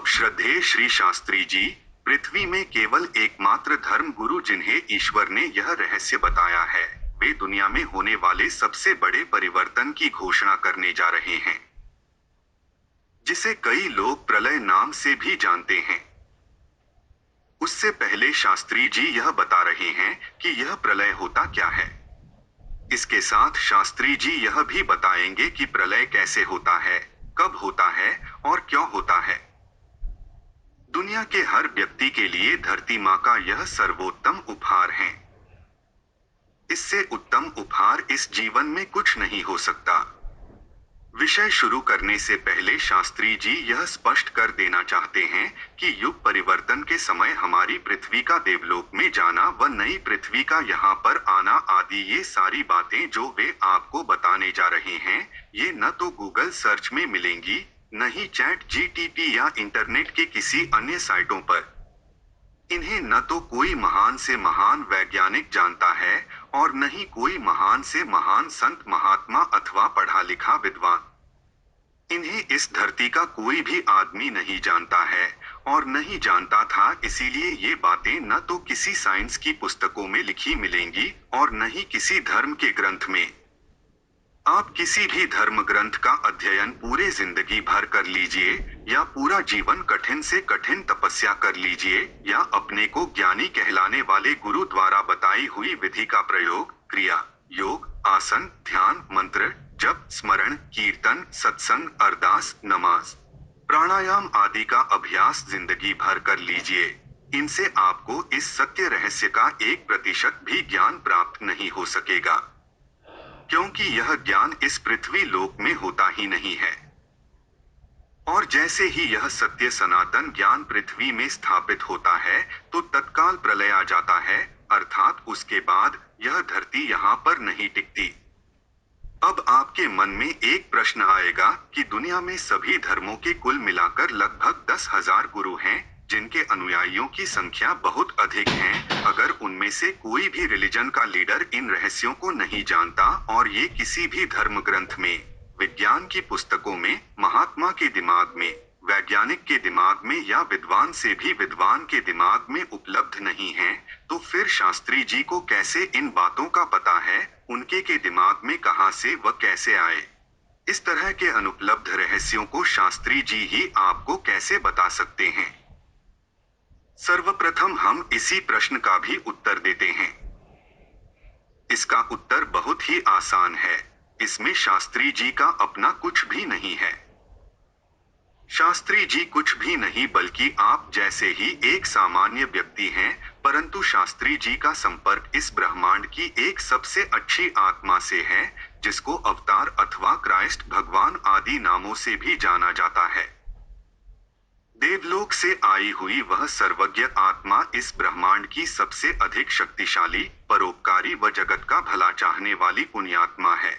अब श्रद्धेय श्री शास्त्री जी, पृथ्वी में केवल एकमात्र धर्म गुरु जिन्हें ईश्वर ने यह रहस्य बताया है, वे दुनिया में होने वाले सबसे बड़े परिवर्तन की घोषणा करने जा रहे हैं, जिसे कई लोग प्रलय नाम से भी जानते हैं। उससे पहले शास्त्री जी यह बता रहे हैं कि यह प्रलय होता क्या है। इसके साथ शास्त्री जी यह भी बताएंगे कि प्रलय कैसे होता है, कब होता है और क्यों होता है। दुनिया के हर व्यक्ति के लिए धरती माँ का यह सर्वोत्तम उपहार है। इससे उत्तम उपहार इस जीवन में कुछ नहीं हो सकता। विषय शुरू करने से पहले शास्त्री जी यह स्पष्ट कर देना चाहते हैं कि युग परिवर्तन के समय हमारी पृथ्वी का देवलोक में जाना व नई पृथ्वी का यहाँ पर आना आदि ये सारी बातें जो वे आपको बताने जा रहे हैं, ये न तो गूगल सर्च में मिलेंगी, न ही चैट जीटीपी या इंटरनेट के किसी अन्य साइटों पर। इन्हें न तो कोई महान से महान वैज्ञानिक जानता है और न ही कोई महान से महान संत महात्मा अथवा पढ़ा लिखा विद्वान। इन्हें इस धरती का कोई भी आदमी नहीं जानता है और नहीं जानता था, इसीलिए ये बातें न तो किसी साइंस की पुस्तकों में लिखी मिलेंगी और न ही किसी धर्म के ग्रंथ में। आप किसी भी धर्म ग्रंथ का अध्ययन पूरे जिंदगी भर कर लीजिए या पूरा जीवन कठिन से कठिन तपस्या कर लीजिए या अपने को ज्ञानी कहलाने वाले गुरु द्वारा बताई हुई विधि का प्रयोग, क्रिया, योग, आसन, ध्यान, मंत्र, जप, स्मरण, कीर्तन, सत्संग, अरदास, नमाज, प्राणायाम आदि का अभ्यास जिंदगी भर कर लीजिए। इनसे आपको इस सत्य रहस्य का 1% भी ज्ञान प्राप्त नहीं हो सकेगा, क्योंकि यह ज्ञान इस पृथ्वी लोक में होता ही नहीं है। और जैसे ही यह सत्य सनातन ज्ञान पृथ्वी में स्थापित होता है तो तत्काल प्रलय आ जाता है, अर्थात उसके बाद यह धरती यहाँ पर नहीं टिकती। अब आपके मन में एक प्रश्न आएगा कि दुनिया में सभी धर्मों के कुल मिलाकर लगभग 10,000 गुरु हैं, जिनके अनुयायियों की संख्या बहुत अधिक है। अगर उनमें से कोई भी रिलीजन का लीडर इन रहस्यों को नहीं जानता और ये किसी भी धर्म ग्रंथ में, विज्ञान की पुस्तकों में, महात्मा के दिमाग में, वैज्ञानिक के दिमाग में या विद्वान से भी विद्वान के दिमाग में उपलब्ध नहीं है, तो फिर शास्त्री जी को कैसे इन बातों का पता है, उनके के दिमाग में कहां से व कैसे आए। इस तरह के अनुपलब्ध रहस्यों को शास्त्री जी ही आपको कैसे बता सकते हैं। सर्वप्रथम हम इसी प्रश्न का भी उत्तर देते हैं। इसका उत्तर बहुत ही आसान है। इसमें शास्त्री जी का अपना कुछ भी नहीं है। शास्त्री जी कुछ भी नहीं बल्कि आप जैसे ही एक सामान्य व्यक्ति हैं, परंतु शास्त्री जी का संपर्क इस ब्रह्मांड की एक सबसे अच्छी आत्मा से है, जिसको अवतार अथवा क्राइस्ट, भगवान आदि नामों से भी जाना जाता है। देवलोक से आई हुई वह सर्वज्ञ आत्मा इस ब्रह्मांड की सबसे अधिक शक्तिशाली, परोपकारी व जगत का भला चाहने वाली पुण्यात्मा है,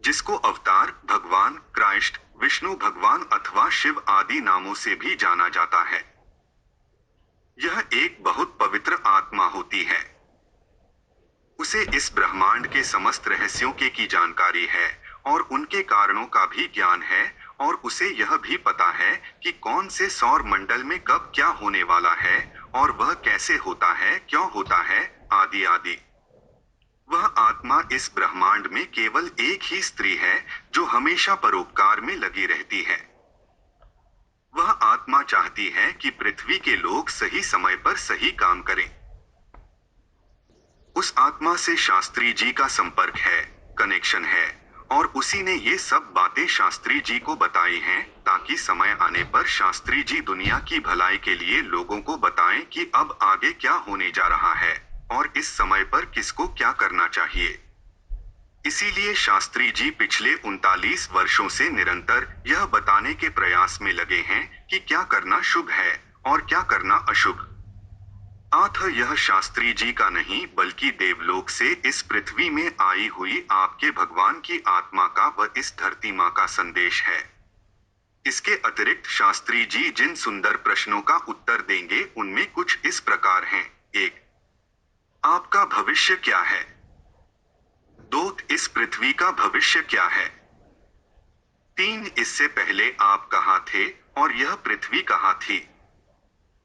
जिसको अवतार, भगवान, क्राइस्ट, विष्णु भगवान अथवा शिव आदि नामों से भी जाना जाता है। यह एक बहुत पवित्र आत्मा होती है। उसे इस ब्रह्मांड के समस्त रहस्यों की जानकारी है और उनके कारणों का भी ज्ञान है, और उसे यह भी पता है कि कौन से सौर मंडल में कब क्या होने वाला है और वह कैसे होता है, क्यों होता है, आदि आदि। वह आत्मा इस ब्रह्मांड में केवल एक ही स्त्री है जो हमेशा परोपकार में लगी रहती है। वह आत्मा चाहती है कि पृथ्वी के लोग सही समय पर सही काम करें। उस आत्मा से शास्त्री जी का संपर्क है, कनेक्शन है, और उसी ने ये सब बातें शास्त्री जी को बताई हैं, ताकि समय आने पर शास्त्री जी दुनिया की भलाई के लिए लोगों को बताएं कि अब आगे क्या होने जा रहा है और इस समय पर किसको क्या करना चाहिए। इसीलिए शास्त्री जी पिछले 39 वर्षों से निरंतर यह बताने के प्रयास में लगे हैं कि क्या करना शुभ है और क्या करना अशुभ। यह शास्त्री जी का नहीं बल्कि देवलोक से इस पृथ्वी में आई हुई आपके भगवान की आत्मा का व इस धरती माँ का संदेश है। इसके अतिरिक्त शास्त्री जी जिन सुंदर प्रश्नों का उत्तर देंगे उनमें कुछ इस प्रकार हैं। 1. आपका भविष्य क्या है? 2. इस पृथ्वी का भविष्य क्या है? 3. इससे पहले आप कहाँ थे और यह पृथ्वी कहाँ थी?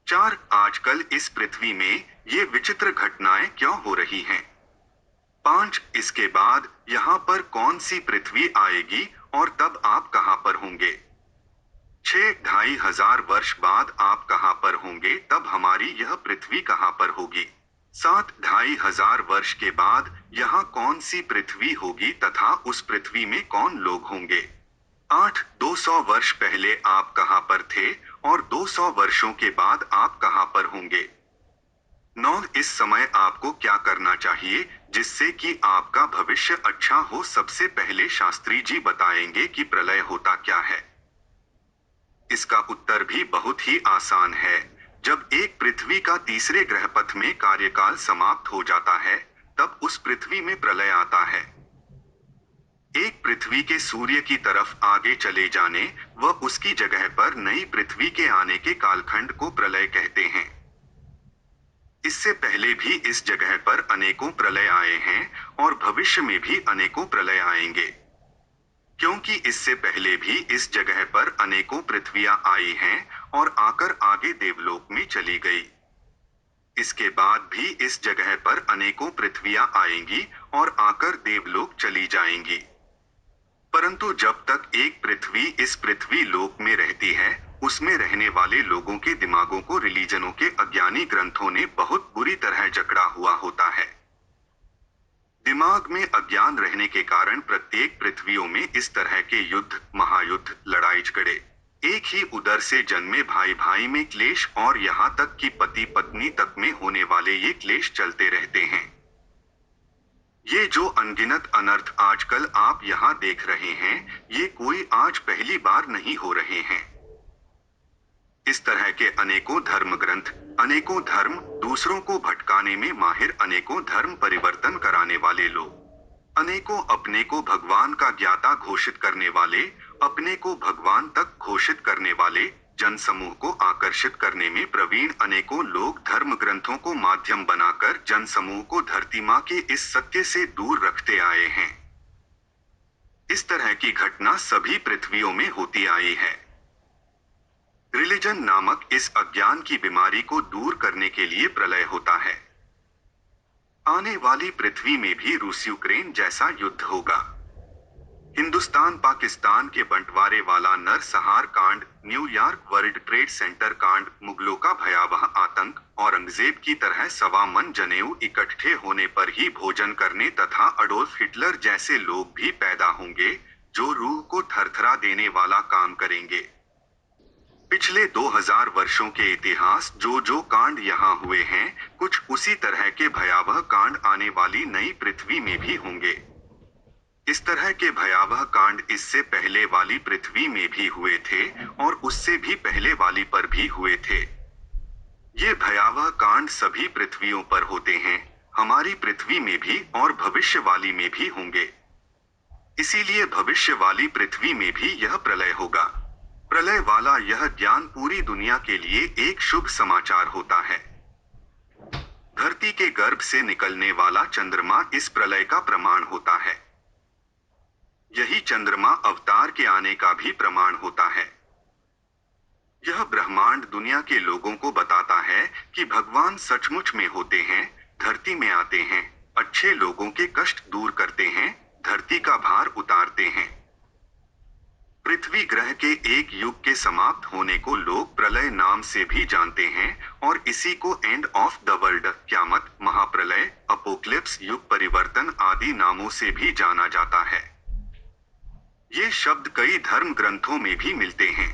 4. आजकल इस पृथ्वी में ये विचित्र घटनाएं क्यों हो रही हैं? 5. इसके बाद यहाँ पर कौन सी पृथ्वी आएगी और तब आप कहाँ पर होंगे? 6. 2500 वर्ष बाद आप कहाँ पर होंगे, तब हमारी यह पृथ्वी कहाँ पर होगी? 7. 2500 वर्ष के बाद यहाँ कौन सी पृथ्वी होगी तथा उस पृथ्वी में कौन लोग होंगे? 8. 200 वर्ष पहले आप कहाँ पर थे और 200 वर्षों के बाद आप कहाँ पर होंगे? 9. इस समय आपको क्या करना चाहिए जिससे कि आपका भविष्य अच्छा हो? सबसे पहले शास्त्री जी बताएंगे कि प्रलय होता क्या है। इसका उत्तर भी बहुत ही आसान है। जब एक पृथ्वी का तीसरे ग्रहपथ में कार्यकाल समाप्त हो जाता है, तब उस पृथ्वी में प्रलय आता है। एक पृथ्वी के सूर्य की तरफ आगे चले जाने व उसकी जगह पर नई पृथ्वी के आने के कालखंड को प्रलय कहते हैं। इससे पहले भी इस जगह पर अनेकों प्रलय आए हैं और भविष्य में भी अनेकों प्रलय आएंगे। क्योंकि इससे पहले भी इस जगह पर अनेकों पृथ्वियां आई हैं और आकर आगे देवलोक में चली गई। इसके बाद भी इस जगह पर अनेकों पृथ्वियां आएंगी और आकर देवलोक चली जाएंगी। परंतु जब तक एक पृथ्वी इस पृथ्वी लोक में रहती है, उसमें रहने वाले लोगों के दिमागों को रिलीजनों के अज्ञानी ग्रंथों ने बहुत बुरी तरह जकड़ा हुआ होता है। दिमाग में अज्ञान रहने के कारण प्रत्येक पृथ्वियों में इस तरह के युद्ध, महायुद्ध, लड़ाई झगड़े, एक ही उदर से जन्मे भाई भाई में क्लेश और यहाँ तक कि पति पत्नी तक में होने वाले ये क्लेश चलते रहते हैं। ये जो अनगिनत अनर्थ आजकल आप यहाँ देख रहे हैं, ये कोई आज पहली बार नहीं हो रहे हैं। इस तरह के अनेकों धर्म ग्रंथ, अनेकों धर्म, दूसरों को भटकाने में माहिर अनेकों धर्म परिवर्तन कराने वाले लोग, अनेकों अपने को भगवान का ज्ञाता घोषित करने वाले, अपने को भगवान तक घोषित करने वाले, जन समूह को आकर्षित करने में प्रवीण अनेकों लोग धर्म ग्रंथों को माध्यम बनाकर जन समूह को धरती माँ के इस सत्य से दूर रखते आए हैं। इस तरह की घटना सभी पृथ्वियों में होती आई है। रिलीजन नामक इस अज्ञान की बीमारी को दूर करने के लिए प्रलय होता है। आने वाली पृथ्वी में भी रूस यूक्रेन जैसा युद्ध होगा। हिंदुस्तान पाकिस्तान के बंटवारे वाला नरसंहार कांड, न्यूयॉर्क वर्ल्ड ट्रेड सेंटर कांड, मुगलों का भयावह आतंक, औरंगजेब की तरह 1.25 मन जनेऊ इकट्ठे होने पर ही भोजन करने तथा अडोल्फ हिटलर जैसे लोग भी पैदा होंगे, जो रूह को थरथरा देने वाला काम करेंगे। पिछले 2000 वर्षों के इतिहास जो कांड यहाँ हुए हैं, कुछ उसी तरह के भयावह कांड आने वाली नई पृथ्वी में भी होंगे। इस तरह के भयावह कांड इससे पहले वाली पृथ्वी में भी हुए थे और उससे भी पहले वाली पर भी हुए थे। ये भयावह कांड सभी पृथ्वियों पर होते हैं, हमारी पृथ्वी में भी और भविष्य वाली में भी होंगे। इसीलिए भविष्य वाली पृथ्वी में भी यह प्रलय होगा। प्रलय वाला यह ज्ञान पूरी दुनिया के लिए एक शुभ समाचार होता है। धरती के गर्भ से निकलने वाला चंद्रमा इस प्रलय का प्रमाण होता है। यही चंद्रमा अवतार के आने का भी प्रमाण होता है। यह ब्रह्मांड दुनिया के लोगों को बताता है कि भगवान सचमुच में होते हैं, धरती में आते हैं, अच्छे लोगों के कष्ट दूर करते हैं, धरती का भार उतारते हैं। पृथ्वी ग्रह के एक युग के समाप्त होने को लोग प्रलय नाम से भी जानते हैं और इसी को एंड ऑफ द वर्ल्ड, क्यामत, महाप्रलय, अपोक्लिप्स, युग परिवर्तन आदि नामों से भी जाना जाता है। ये शब्द कई धर्म ग्रंथों में भी मिलते हैं।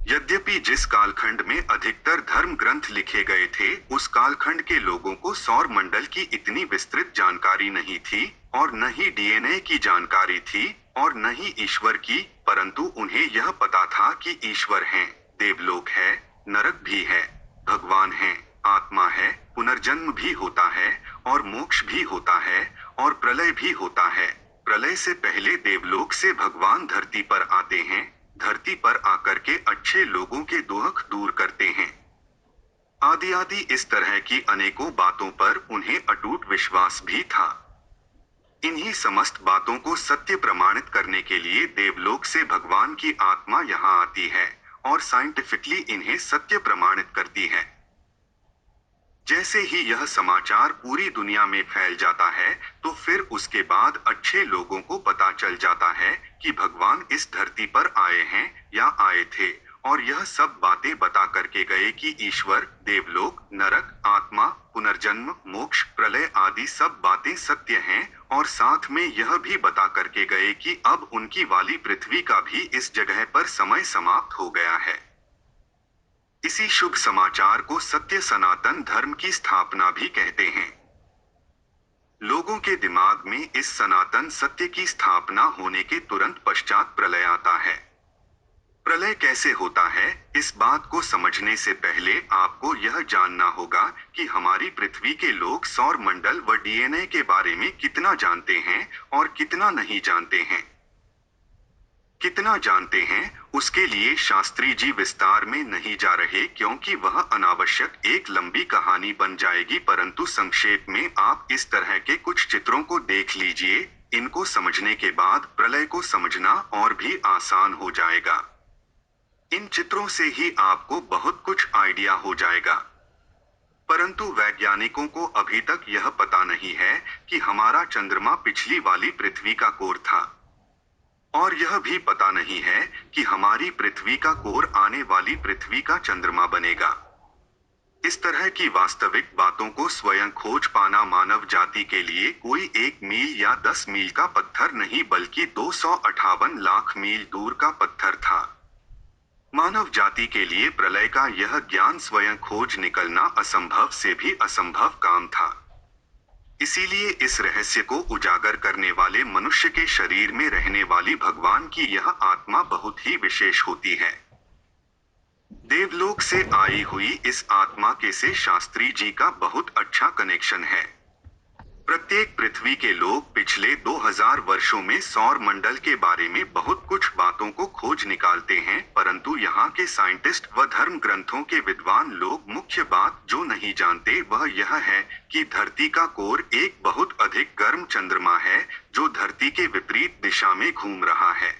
यद्यपि जिस कालखंड में अधिकतर धर्म ग्रंथ लिखे गए थे, उस कालखंड के लोगों को सौर मंडल की इतनी विस्तृत जानकारी नहीं थी और न ही डीएनए की जानकारी थी और न ही ईश्वर की, परंतु उन्हें यह पता था कि ईश्वर है, देवलोक है, नरक भी है, भगवान है, आत्मा है, पुनर्जन्म भी होता है और मोक्ष भी होता है और प्रलय भी होता है। प्रलय से पहले देवलोक से भगवान धरती पर आते हैं, धरती पर आकर के अच्छे लोगों के दुख दूर करते हैं। आदि इस तरह की अनेकों बातों पर उन्हें अटूट विश्वास भी था। इन्हीं समस्त बातों को सत्य प्रमाणित करने के लिए देवलोक से भगवान की आत्मा यहाँ आती है और साइंटिफिकली इन्हें सत्य प्रमाणित करती है। जैसे ही यह समाचार पूरी दुनिया में फैल जाता है, तो फिर उसके बाद अच्छे लोगों को पता चल जाता है कि भगवान इस धरती पर आए हैं या आए थे, और यह सब बातें बता करके गए कि ईश्वर, देवलोक, नरक, आत्मा, पुनर्जन्म, मोक्ष, प्रलय आदि सब बातें सत्य हैं, और साथ में यह भी बता करके गए कि अब उनकी वाली पृथ्वी का भी इस जगह पर समय समाप्त हो गया है। इसी शुभ समाचार को सत्य सनातन धर्म की स्थापना भी कहते हैं। लोगों के दिमाग में इस सनातन सत्य की स्थापना होने के तुरंत पश्चात प्रलय आता है। प्रलय कैसे होता है, इस बात को समझने से पहले आपको यह जानना होगा कि हमारी पृथ्वी के लोग सौर मंडल व डीएनए के बारे में कितना जानते हैं और कितना नहीं जानते हैं। कितना जानते हैं, उसके लिए शास्त्री जी विस्तार में नहीं जा रहे क्योंकि वह अनावश्यक एक लंबी कहानी बन जाएगी, परंतु संक्षेप में आप इस तरह के कुछ चित्रों को देख लीजिए। इनको समझने के बाद प्रलय को समझना और भी आसान हो जाएगा। इन चित्रों से ही आपको बहुत कुछ आइडिया हो जाएगा। परंतु वैज्ञानिकों को अभी तक यह पता नहीं है कि हमारा चंद्रमा पिछली वाली पृथ्वी का कोर था, और यह भी पता नहीं है कि हमारी पृथ्वी का कोर आने वाली पृथ्वी का चंद्रमा बनेगा। इस तरह की वास्तविक बातों को स्वयं खोज पाना मानव जाति के लिए कोई 1 मील या 10 मील का पत्थर नहीं बल्कि 258 लाख मील दूर का पत्थर था। मानव जाति के लिए प्रलय का यह ज्ञान स्वयं खोज निकलना असंभव से भी असंभव काम था। इसीलिए इस रहस्य को उजागर करने वाले मनुष्य के शरीर में रहने वाली भगवान की यह आत्मा बहुत ही विशेष होती है। देवलोक से आई हुई इस आत्मा के से शास्त्री जी का बहुत अच्छा कनेक्शन है। प्रत्येक पृथ्वी के लोग पिछले 2000 वर्षों में सौर मंडल के बारे में बहुत कुछ बातों को खोज निकालते हैं, परंतु यहाँ के साइंटिस्ट व धर्म ग्रंथों के विद्वान लोग मुख्य बात जो नहीं जानते वह यह है कि धरती का कोर एक बहुत अधिक गर्म चंद्रमा है जो धरती के विपरीत दिशा में घूम रहा है।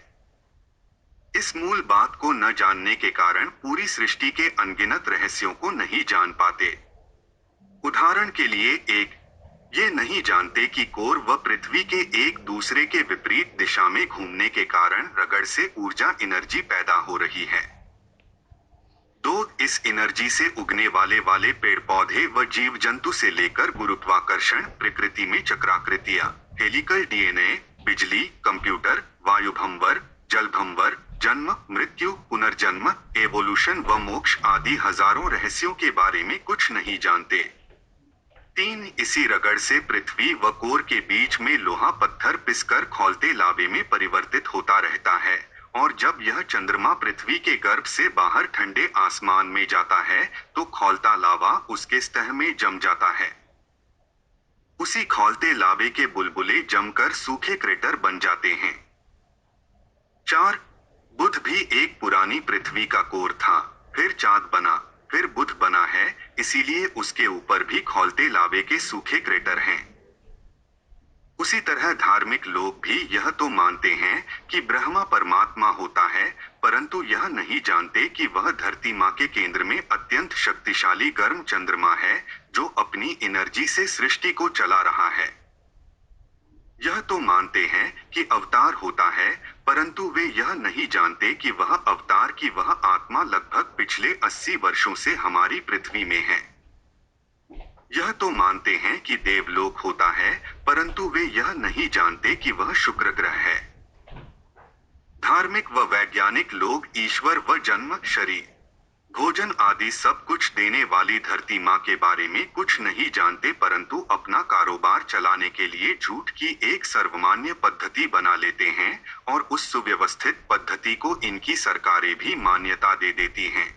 इस मूल बात को न जानने के कारण पूरी सृष्टि के अनगिनत रहस्यों को नहीं जान पाते। उदाहरण के लिए ये नहीं जानते कि कोर व पृथ्वी के एक दूसरे के विपरीत दिशा में घूमने के कारण रगड़ से ऊर्जा एनर्जी पैदा हो रही है। 2 इस एनर्जी से उगने वाले पेड़ पौधे व जीव जंतु से लेकर गुरुत्वाकर्षण, प्रकृति में चक्राकृतियां, हेलिकल डीएनए, बिजली, कंप्यूटर, वायुभंवर, जलभंवर, जन्म, मृत्यु, पुनर्जन्म, एवोल्यूशन व मोक्ष आदि हजारों रहस्यों के बारे में कुछ नहीं जानते। 3 इसी रगड़ से पृथ्वी व कोर के बीच में लोहा पत्थर पिसकर खौलते लावे में परिवर्तित होता रहता है, और जब यह चंद्रमा पृथ्वी के गर्भ से बाहर ठंडे आसमान में जाता है तो खौलता लावा उसके सतह में जम जाता है। उसी खौलते लावे के बुलबुले जमकर सूखे क्रेटर बन जाते हैं। 4 बुध भी एक पुरानी पृथ्वी का कोर था, फिर चांद बना, फिर बुध बना है, इसीलिए उसके ऊपर भी खौलते लावे के सूखे क्रेटर हैं। उसी तरह धार्मिक लोग भी यह तो मानते हैं कि ब्रह्मा परमात्मा होता है, परंतु यह नहीं जानते कि वह धरती माँ के केंद्र में अत्यंत शक्तिशाली गर्म चंद्रमा है जो अपनी एनर्जी से सृष्टि को चला रहा है। यह तो मानते हैं कि अवतार होता है, परंतु वे यह नहीं जानते कि वह अवतार की वह आत्मा लगभग पिछले 80 वर्षों से हमारी पृथ्वी में है। यह तो मानते हैं कि देवलोक होता है, परंतु वे यह नहीं जानते कि वह शुक्र ग्रह है। धार्मिक व वैज्ञानिक लोग ईश्वर व जन्म, शरीर, भोजन आदि सब कुछ देने वाली धरती माँ के बारे में कुछ नहीं जानते, परंतु अपना कारोबार चलाने के लिए झूठ की एक सर्वमान्य पद्धति बना लेते हैं और उस सुव्यवस्थित पद्धति को इनकी सरकारें भी मान्यता दे देती हैं।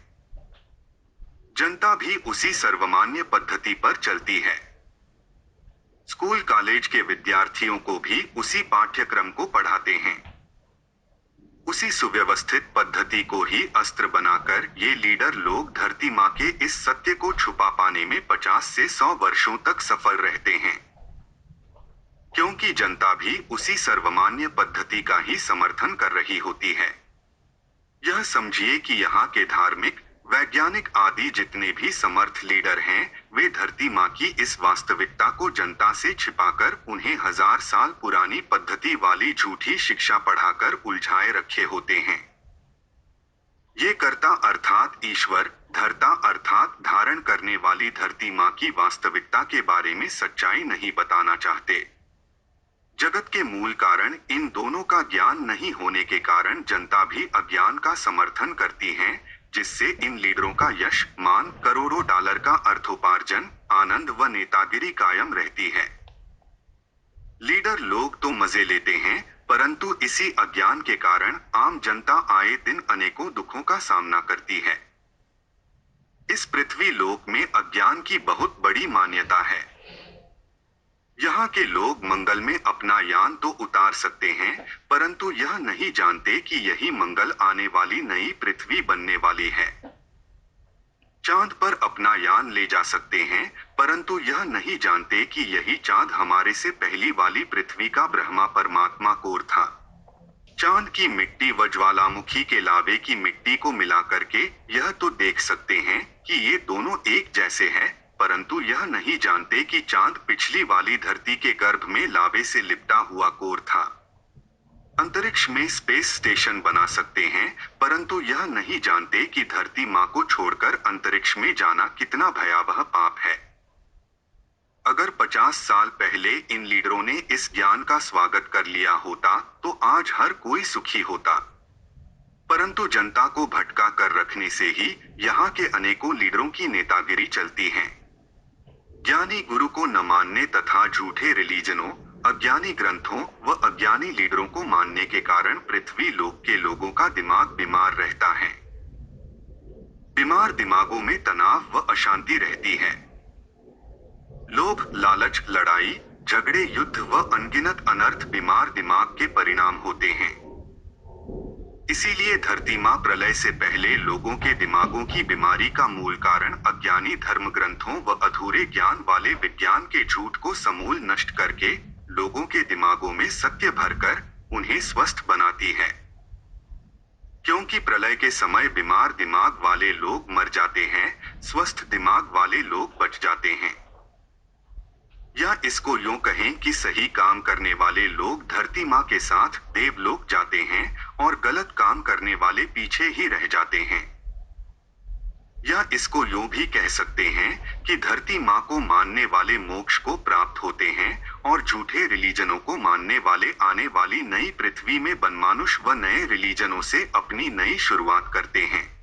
जनता भी उसी सर्वमान्य पद्धति पर चलती है। स्कूल कॉलेज के विद्यार्थियों को भी उसी पाठ्यक्रम को पढ़ाते हैं। उसी सुव्यवस्थित पद्धति को ही अस्त्र बनाकर ये लीडर लोग धरती माँ के इस सत्य को छुपा पाने में 50 से 100 वर्षों तक सफल रहते हैं। क्योंकि जनता भी उसी सर्वमान्य पद्धति का ही समर्थन कर रही होती है। यह समझिए कि यहाँ के धार्मिक, वैज्ञानिक आदि जितने भी समर्थ लीडर हैं, वे धरती माँ की इस वास्तविकता को जनता से छिपाकर उन्हें 1000 साल पुरानी पद्धति वाली झूठी शिक्षा पढ़ाकर उलझाए रखे होते हैं। ये कर्ता अर्थात ईश्वर, धर्ता अर्थात धारण करने वाली धरती माँ की वास्तविकता के बारे में सच्चाई नहीं बताना चाहते। जगत के मूल कारण इन दोनों का ज्ञान नहीं होने के कारण जनता भी अज्ञान का समर्थन करती है, जिससे इन लीडरों का यश, मान, करोड़ों डॉलर का अर्थोपार्जन, आनंद व नेतागिरी कायम रहती है। लीडर लोग तो मजे लेते हैं, परंतु इसी अज्ञान के कारण आम जनता आए दिन अनेकों दुखों का सामना करती है। इस पृथ्वी लोक में अज्ञान की बहुत बड़ी मान्यता है। यहाँ के लोग मंगल में अपना यान तो उतार सकते हैं, परंतु यह नहीं जानते कि यही मंगल आने वाली नई पृथ्वी बनने वाली है। चांद पर अपना यान ले जा सकते हैं, परंतु यह नहीं जानते कि यही चांद हमारे से पहली वाली पृथ्वी का ब्रह्मा परमात्मा कोर था। चांद की मिट्टी व ज्वालामुखी के लावे की मिट्टी को मिला करके यह तो देख सकते हैं कि ये दोनों एक जैसे हैं, परंतु यह नहीं जानते कि चांद पिछली वाली धरती के गर्भ में लावे से लिपटा हुआ कोर था। अंतरिक्ष में स्पेस स्टेशन बना सकते हैं, परंतु यह नहीं जानते कि धरती माँ को छोड़कर अंतरिक्ष में जाना कितना भयावह पाप है। अगर 50 साल पहले इन लीडरों ने इस ज्ञान का स्वागत कर लिया होता, तो आज हर कोई सुखी होता। परंतु जनता को भटका कर रखने से ही यहाँ के अनेकों लीडरों की नेतागिरी चलती है। ज्ञानी गुरु को न मानने तथा झूठे रिलीजनों, अज्ञानी ग्रंथों व अज्ञानी लीडरों को मानने के कारण पृथ्वी लोक के लोगों का दिमाग बीमार रहता है। बीमार दिमागों में तनाव व अशांति रहती है। लोभ, लालच, लड़ाई, झगड़े, युद्ध व अनगिनत अनर्थ बीमार दिमाग के परिणाम होते हैं। इसीलिए धरती माँ प्रलय से पहले लोगों के दिमागों की बीमारी का मूल कारण अज्ञानी धर्म ग्रंथों व अधूरे ज्ञान वाले विज्ञान के झूठ को समूल नष्ट करके लोगों के दिमागों में सत्य भरकर उन्हें स्वस्थ बनाती है। क्योंकि प्रलय के समय बीमार दिमाग वाले लोग मर जाते हैं, स्वस्थ दिमाग वाले लोग बच जाते हैं। या इसको यूं कहें कि सही काम करने वाले लोग धरती माँ के साथ देवलोक जाते हैं और गलत काम करने वाले पीछे ही रह जाते हैं। या इसको यूं भी कह सकते हैं कि धरती माँ को मानने वाले मोक्ष को प्राप्त होते हैं और झूठे रिलीजनों को मानने वाले आने वाली नई पृथ्वी में बनमानुष व नए रिलीजनों से अपनी नई शुरुआत करते हैं।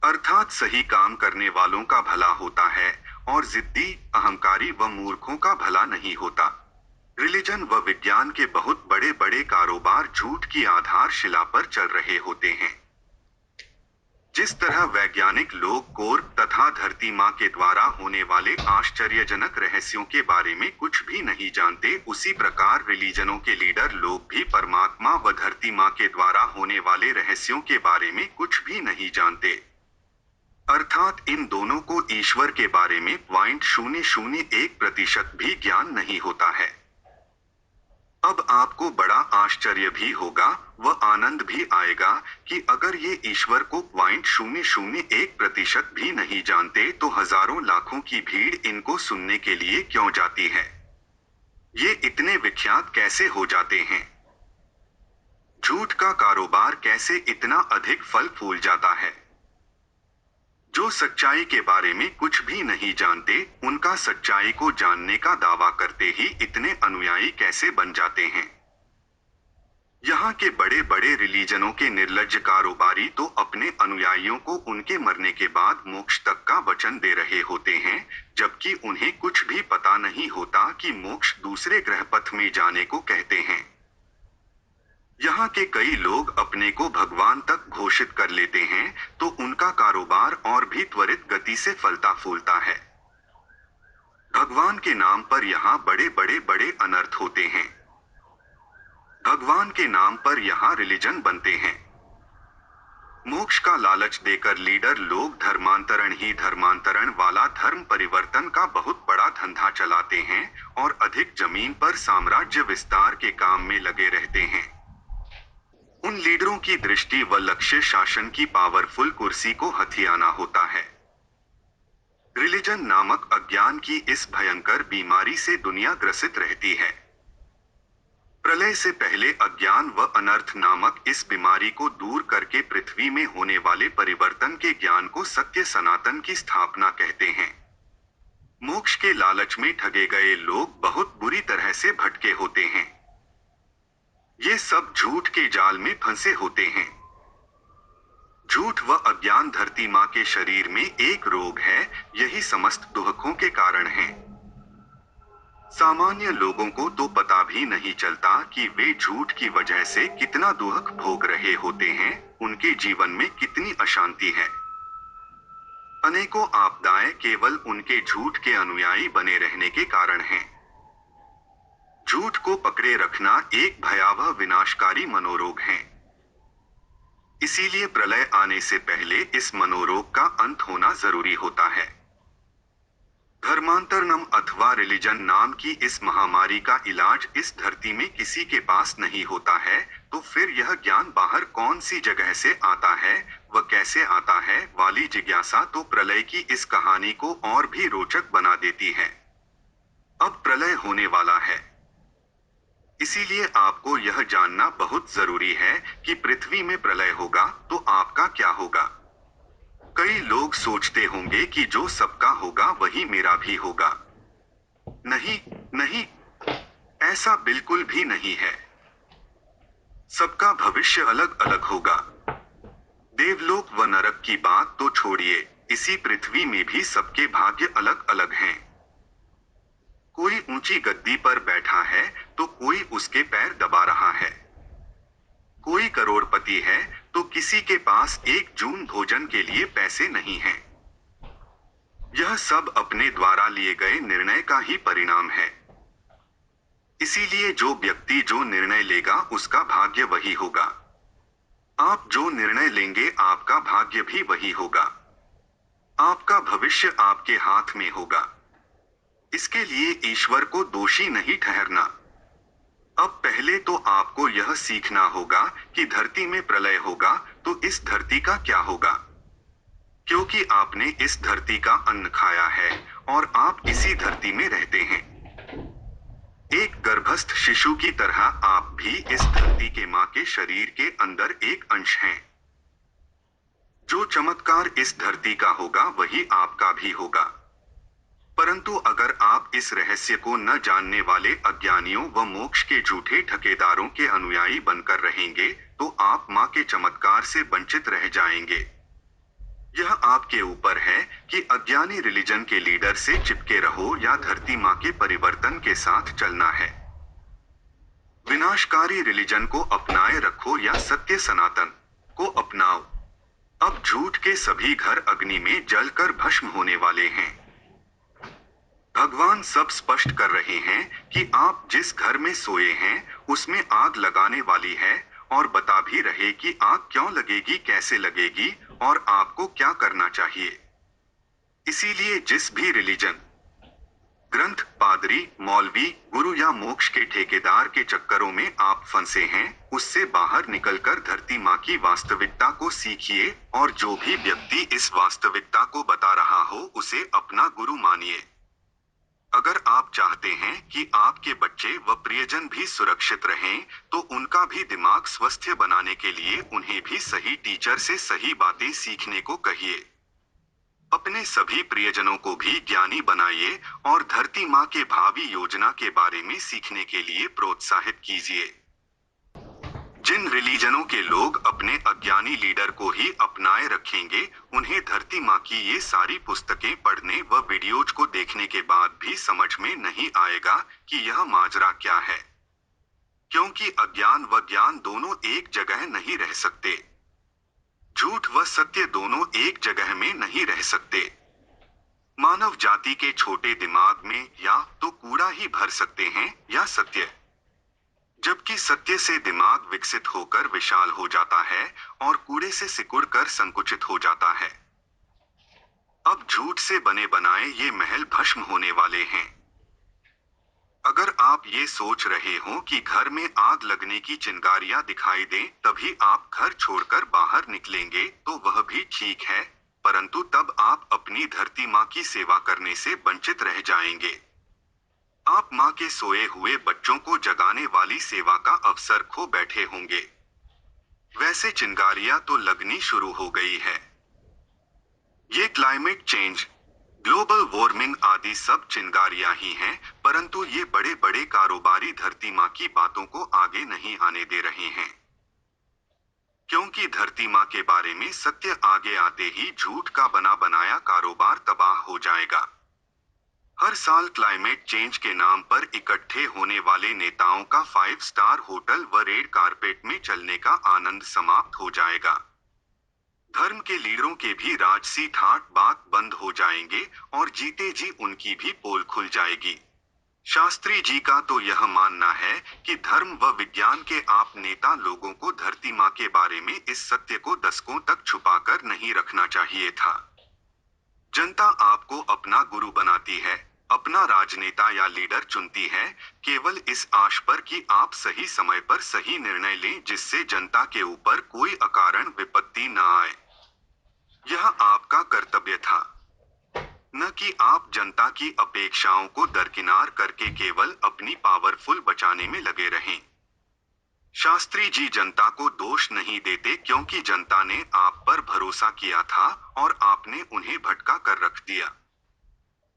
अर्थात सही काम करने वालों का भला होता है और जिद्दी, अहंकारी व मूर्खों का भला नहीं होता। रिलीजन व विज्ञान के बहुत बड़े बड़े कारोबार झूठ की आधारशिला पर चल रहे होते हैं। जिस तरह वैज्ञानिक लोग कोर तथा धरती माँ के द्वारा होने वाले आश्चर्यजनक रहस्यों के बारे में कुछ भी नहीं जानते, उसी प्रकार रिलीजनों के लीडर लोग भी परमात्मा व धरती माँ के द्वारा होने वाले रहस्यों के बारे में कुछ भी नहीं जानते। अर्थात इन दोनों को ईश्वर के बारे में 0.001% भी ज्ञान नहीं होता है। अब आपको बड़ा आश्चर्य भी होगा व आनंद भी आएगा कि अगर ये ईश्वर को 0.001% भी नहीं जानते तो हजारों लाखों की भीड़ इनको सुनने के लिए क्यों जाती है। ये इतने विख्यात कैसे हो जाते हैं? झूठ का कारोबार कैसे इतना अधिक फल फूल जाता है? जो सच्चाई के बारे में कुछ भी नहीं जानते, उनका सच्चाई को जानने का दावा करते ही इतने अनुयायी कैसे बन जाते हैं। यहाँ के बड़े बड़े रिलीजनों के निर्लज्ज कारोबारी तो अपने अनुयायियों को उनके मरने के बाद मोक्ष तक का वचन दे रहे होते हैं, जबकि उन्हें कुछ भी पता नहीं होता कि मोक्ष दूसरे ग्रह पथ में जाने को कहते हैं। यहाँ के कई लोग अपने को भगवान तक घोषित कर लेते हैं, तो उनका कारोबार और भी त्वरित गति से फलता फूलता है। भगवान के नाम पर यहाँ बड़े बड़े बड़े अनर्थ होते हैं। भगवान के नाम पर यहाँ रिलीजन बनते हैं। मोक्ष का लालच देकर लीडर लोग धर्मांतरण वाला धर्म परिवर्तन का बहुत बड़ा धंधा चलाते हैं और अधिक जमीन पर साम्राज्य विस्तार के काम में लगे रहते हैं। उन लीडरों की दृष्टि व लक्ष्य शासन की पावरफुल कुर्सी को हथियाना होता है। रिलीजन नामक अज्ञान की इस भयंकर बीमारी से दुनिया ग्रसित रहती है। प्रलय से पहले अज्ञान व अनर्थ नामक इस बीमारी को दूर करके पृथ्वी में होने वाले परिवर्तन के ज्ञान को सत्य सनातन की स्थापना कहते हैं। मोक्ष के लालच में ठगे गए लोग बहुत बुरी तरह से भटके होते हैं। ये सब झूठ के जाल में फंसे होते हैं। झूठ व अज्ञान धरती माँ के शरीर में एक रोग है, यही समस्त दुखों के कारण है। सामान्य लोगों को तो पता भी नहीं चलता कि वे झूठ की वजह से कितना दुख भोग रहे होते हैं, उनके जीवन में कितनी अशांति है। अनेकों आपदाएं केवल उनके झूठ के अनुयायी बने रहने के कारण हैं। झूठ को पकड़े रखना एक भयावह विनाशकारी मनोरोग है। इसीलिए प्रलय आने से पहले इस मनोरोग का अंत होना जरूरी होता है। धर्मांतरणम अथवा रिलीजन नाम की इस महामारी का इलाज इस धरती में किसी के पास नहीं होता है, तो फिर यह ज्ञान बाहर कौन सी जगह से आता है व कैसे आता है वाली जिज्ञासा तो प्रलय की इस कहानी को और भी रोचक बना देती है। अब प्रलय होने वाला है, इसीलिए आपको यह जानना बहुत जरूरी है कि पृथ्वी में प्रलय होगा तो आपका क्या होगा। कई लोग सोचते होंगे कि जो सबका होगा वही मेरा भी होगा। नहीं, नहीं, ऐसा बिल्कुल भी नहीं है। सबका भविष्य अलग अलग होगा। देवलोक व नरक की बात तो छोड़िए, इसी पृथ्वी में भी सबके भाग्य अलग अलग हैं। कोई ऊंची गद्दी पर बैठा है तो कोई उसके पैर दबा रहा है। कोई करोड़पति है तो किसी के पास एक जून भोजन के लिए पैसे नहीं हैं। यह सब अपने द्वारा लिए गए निर्णय का ही परिणाम है। इसीलिए जो व्यक्ति जो निर्णय लेगा उसका भाग्य वही होगा। आप जो निर्णय लेंगे आपका भाग्य भी वही होगा। आपका भविष्य आपके हाथ में होगा। इसके लिए ईश्वर को दोषी नहीं ठहरना। अब पहले तो आपको यह सीखना होगा कि धरती में प्रलय होगा तो इस धरती का क्या होगा, क्योंकि आपने इस धरती का अन्न खाया है और आप इसी धरती में रहते हैं। एक गर्भस्थ शिशु की तरह आप भी इस धरती के मां के शरीर के अंदर एक अंश हैं। जो चमत्कार इस धरती का होगा वही आपका भी होगा। परंतु अगर आप इस रहस्य को न जानने वाले अज्ञानियों व मोक्ष के झूठे ठकेदारों के अनुयायी बनकर रहेंगे तो आप मां के चमत्कार से वंचित रह जाएंगे। यह आपके ऊपर है कि अज्ञानी रिलीजन के लीडर से चिपके रहो या धरती मां के परिवर्तन के साथ चलना है। विनाशकारी रिलीजन को अपनाए रखो या सत्य सनातन को अपनाओ। अब झूठ के सभी घर अग्नि में जलकर भस्म होने वाले हैं। भगवान सब स्पष्ट कर रहे हैं कि आप जिस घर में सोए हैं उसमें आग लगाने वाली है, और बता भी रहे कि आग क्यों लगेगी, कैसे लगेगी और आपको क्या करना चाहिए। इसीलिए जिस भी रिलीजन, ग्रंथ, पादरी, मौलवी, गुरु या मोक्ष के ठेकेदार के चक्करों में आप फंसे हैं, उससे बाहर निकलकर धरती माँ की वास्तविकता को सीखिए और जो भी व्यक्ति इस वास्तविकता को बता रहा हो उसे अपना गुरु मानिए। अगर आप चाहते हैं कि आपके बच्चे व प्रियजन भी सुरक्षित रहें, तो उनका भी दिमाग स्वस्थ बनाने के लिए उन्हें भी सही टीचर से सही बातें सीखने को कहिए। अपने सभी प्रियजनों को भी ज्ञानी बनाइए और धरती माँ के भावी योजना के बारे में सीखने के लिए प्रोत्साहित कीजिए। जिन रिलीजनों के लोग अपने अज्ञानी लीडर को ही अपनाए रखेंगे, उन्हें धरती माँ की ये सारी पुस्तकें पढ़ने व वीडियोज को देखने के बाद भी समझ में नहीं आएगा कि यह माजरा क्या है, क्योंकि अज्ञान व ज्ञान दोनों एक जगह नहीं रह सकते। झूठ व सत्य दोनों एक जगह में नहीं रह सकते। मानव जाति के छोटे दिमाग में या तो कूड़ा ही भर सकते हैं या सत्य, जबकि सत्य से दिमाग विकसित होकर विशाल हो जाता है और कूड़ा कूड़े से सिकुड़कर संकुचित हो जाता है। अब झूठ से बने बनाए ये महल भस्म होने वाले हैं। अगर आप ये सोच रहे हो कि घर में आग लगने की चिंगारियां दिखाई दें तभी आप घर छोड़कर बाहर निकलेंगे, तो वह भी ठीक है, परंतु तब आप अपनी धरती माँ की सेवा करने से वंचित रह जाएंगे। आप माँ के सोए हुए बच्चों को जगाने वाली सेवा का अवसर खो बैठे होंगे। वैसे चिंगारियां तो लगनी शुरू हो गई है। ये क्लाइमेट चेंज, ग्लोबल वार्मिंग आदि सब चिंगारियां ही हैं, परंतु ये बड़े बड़े कारोबारी धरती माँ की बातों को आगे नहीं आने दे रहे हैं। क्योंकि धरती माँ के बारे में सत्य आगे आते ही झूठ का बना बनाया कारोबार तबाह हो जाएगा। हर साल क्लाइमेट चेंज के नाम पर इकट्ठे होने वाले नेताओं का 5 स्टार होटल व रेड कारपेट में चलने का आनंद समाप्त हो जाएगा। धर्म के लीडरों के भी राजसी ठाट बात बंद हो जाएंगे और जीते जी उनकी भी पोल खुल जाएगी। शास्त्री जी का तो यह मानना है कि धर्म व विज्ञान के आप नेता लोगों को धरती माँ के बारे में इस सत्य को दशकों तक छुपाकर नहीं रखना चाहिए था। जनता आपको अपना गुरु बनाती है, अपना राजनेता या लीडर चुनती है, केवल इस आश पर कि आप सही समय पर सही निर्णय लें जिससे जनता के ऊपर कोई अकारण विपत्ति न आए। यह आपका कर्तव्य था, न कि आप जनता की अपेक्षाओं को दरकिनार करके केवल अपनी पावरफुल बचाने में लगे रहें। शास्त्री जी जनता को दोष नहीं देते क्योंकि जनता ने आप पर भरोसा किया था और आपने उन्हें भटका कर रख दिया।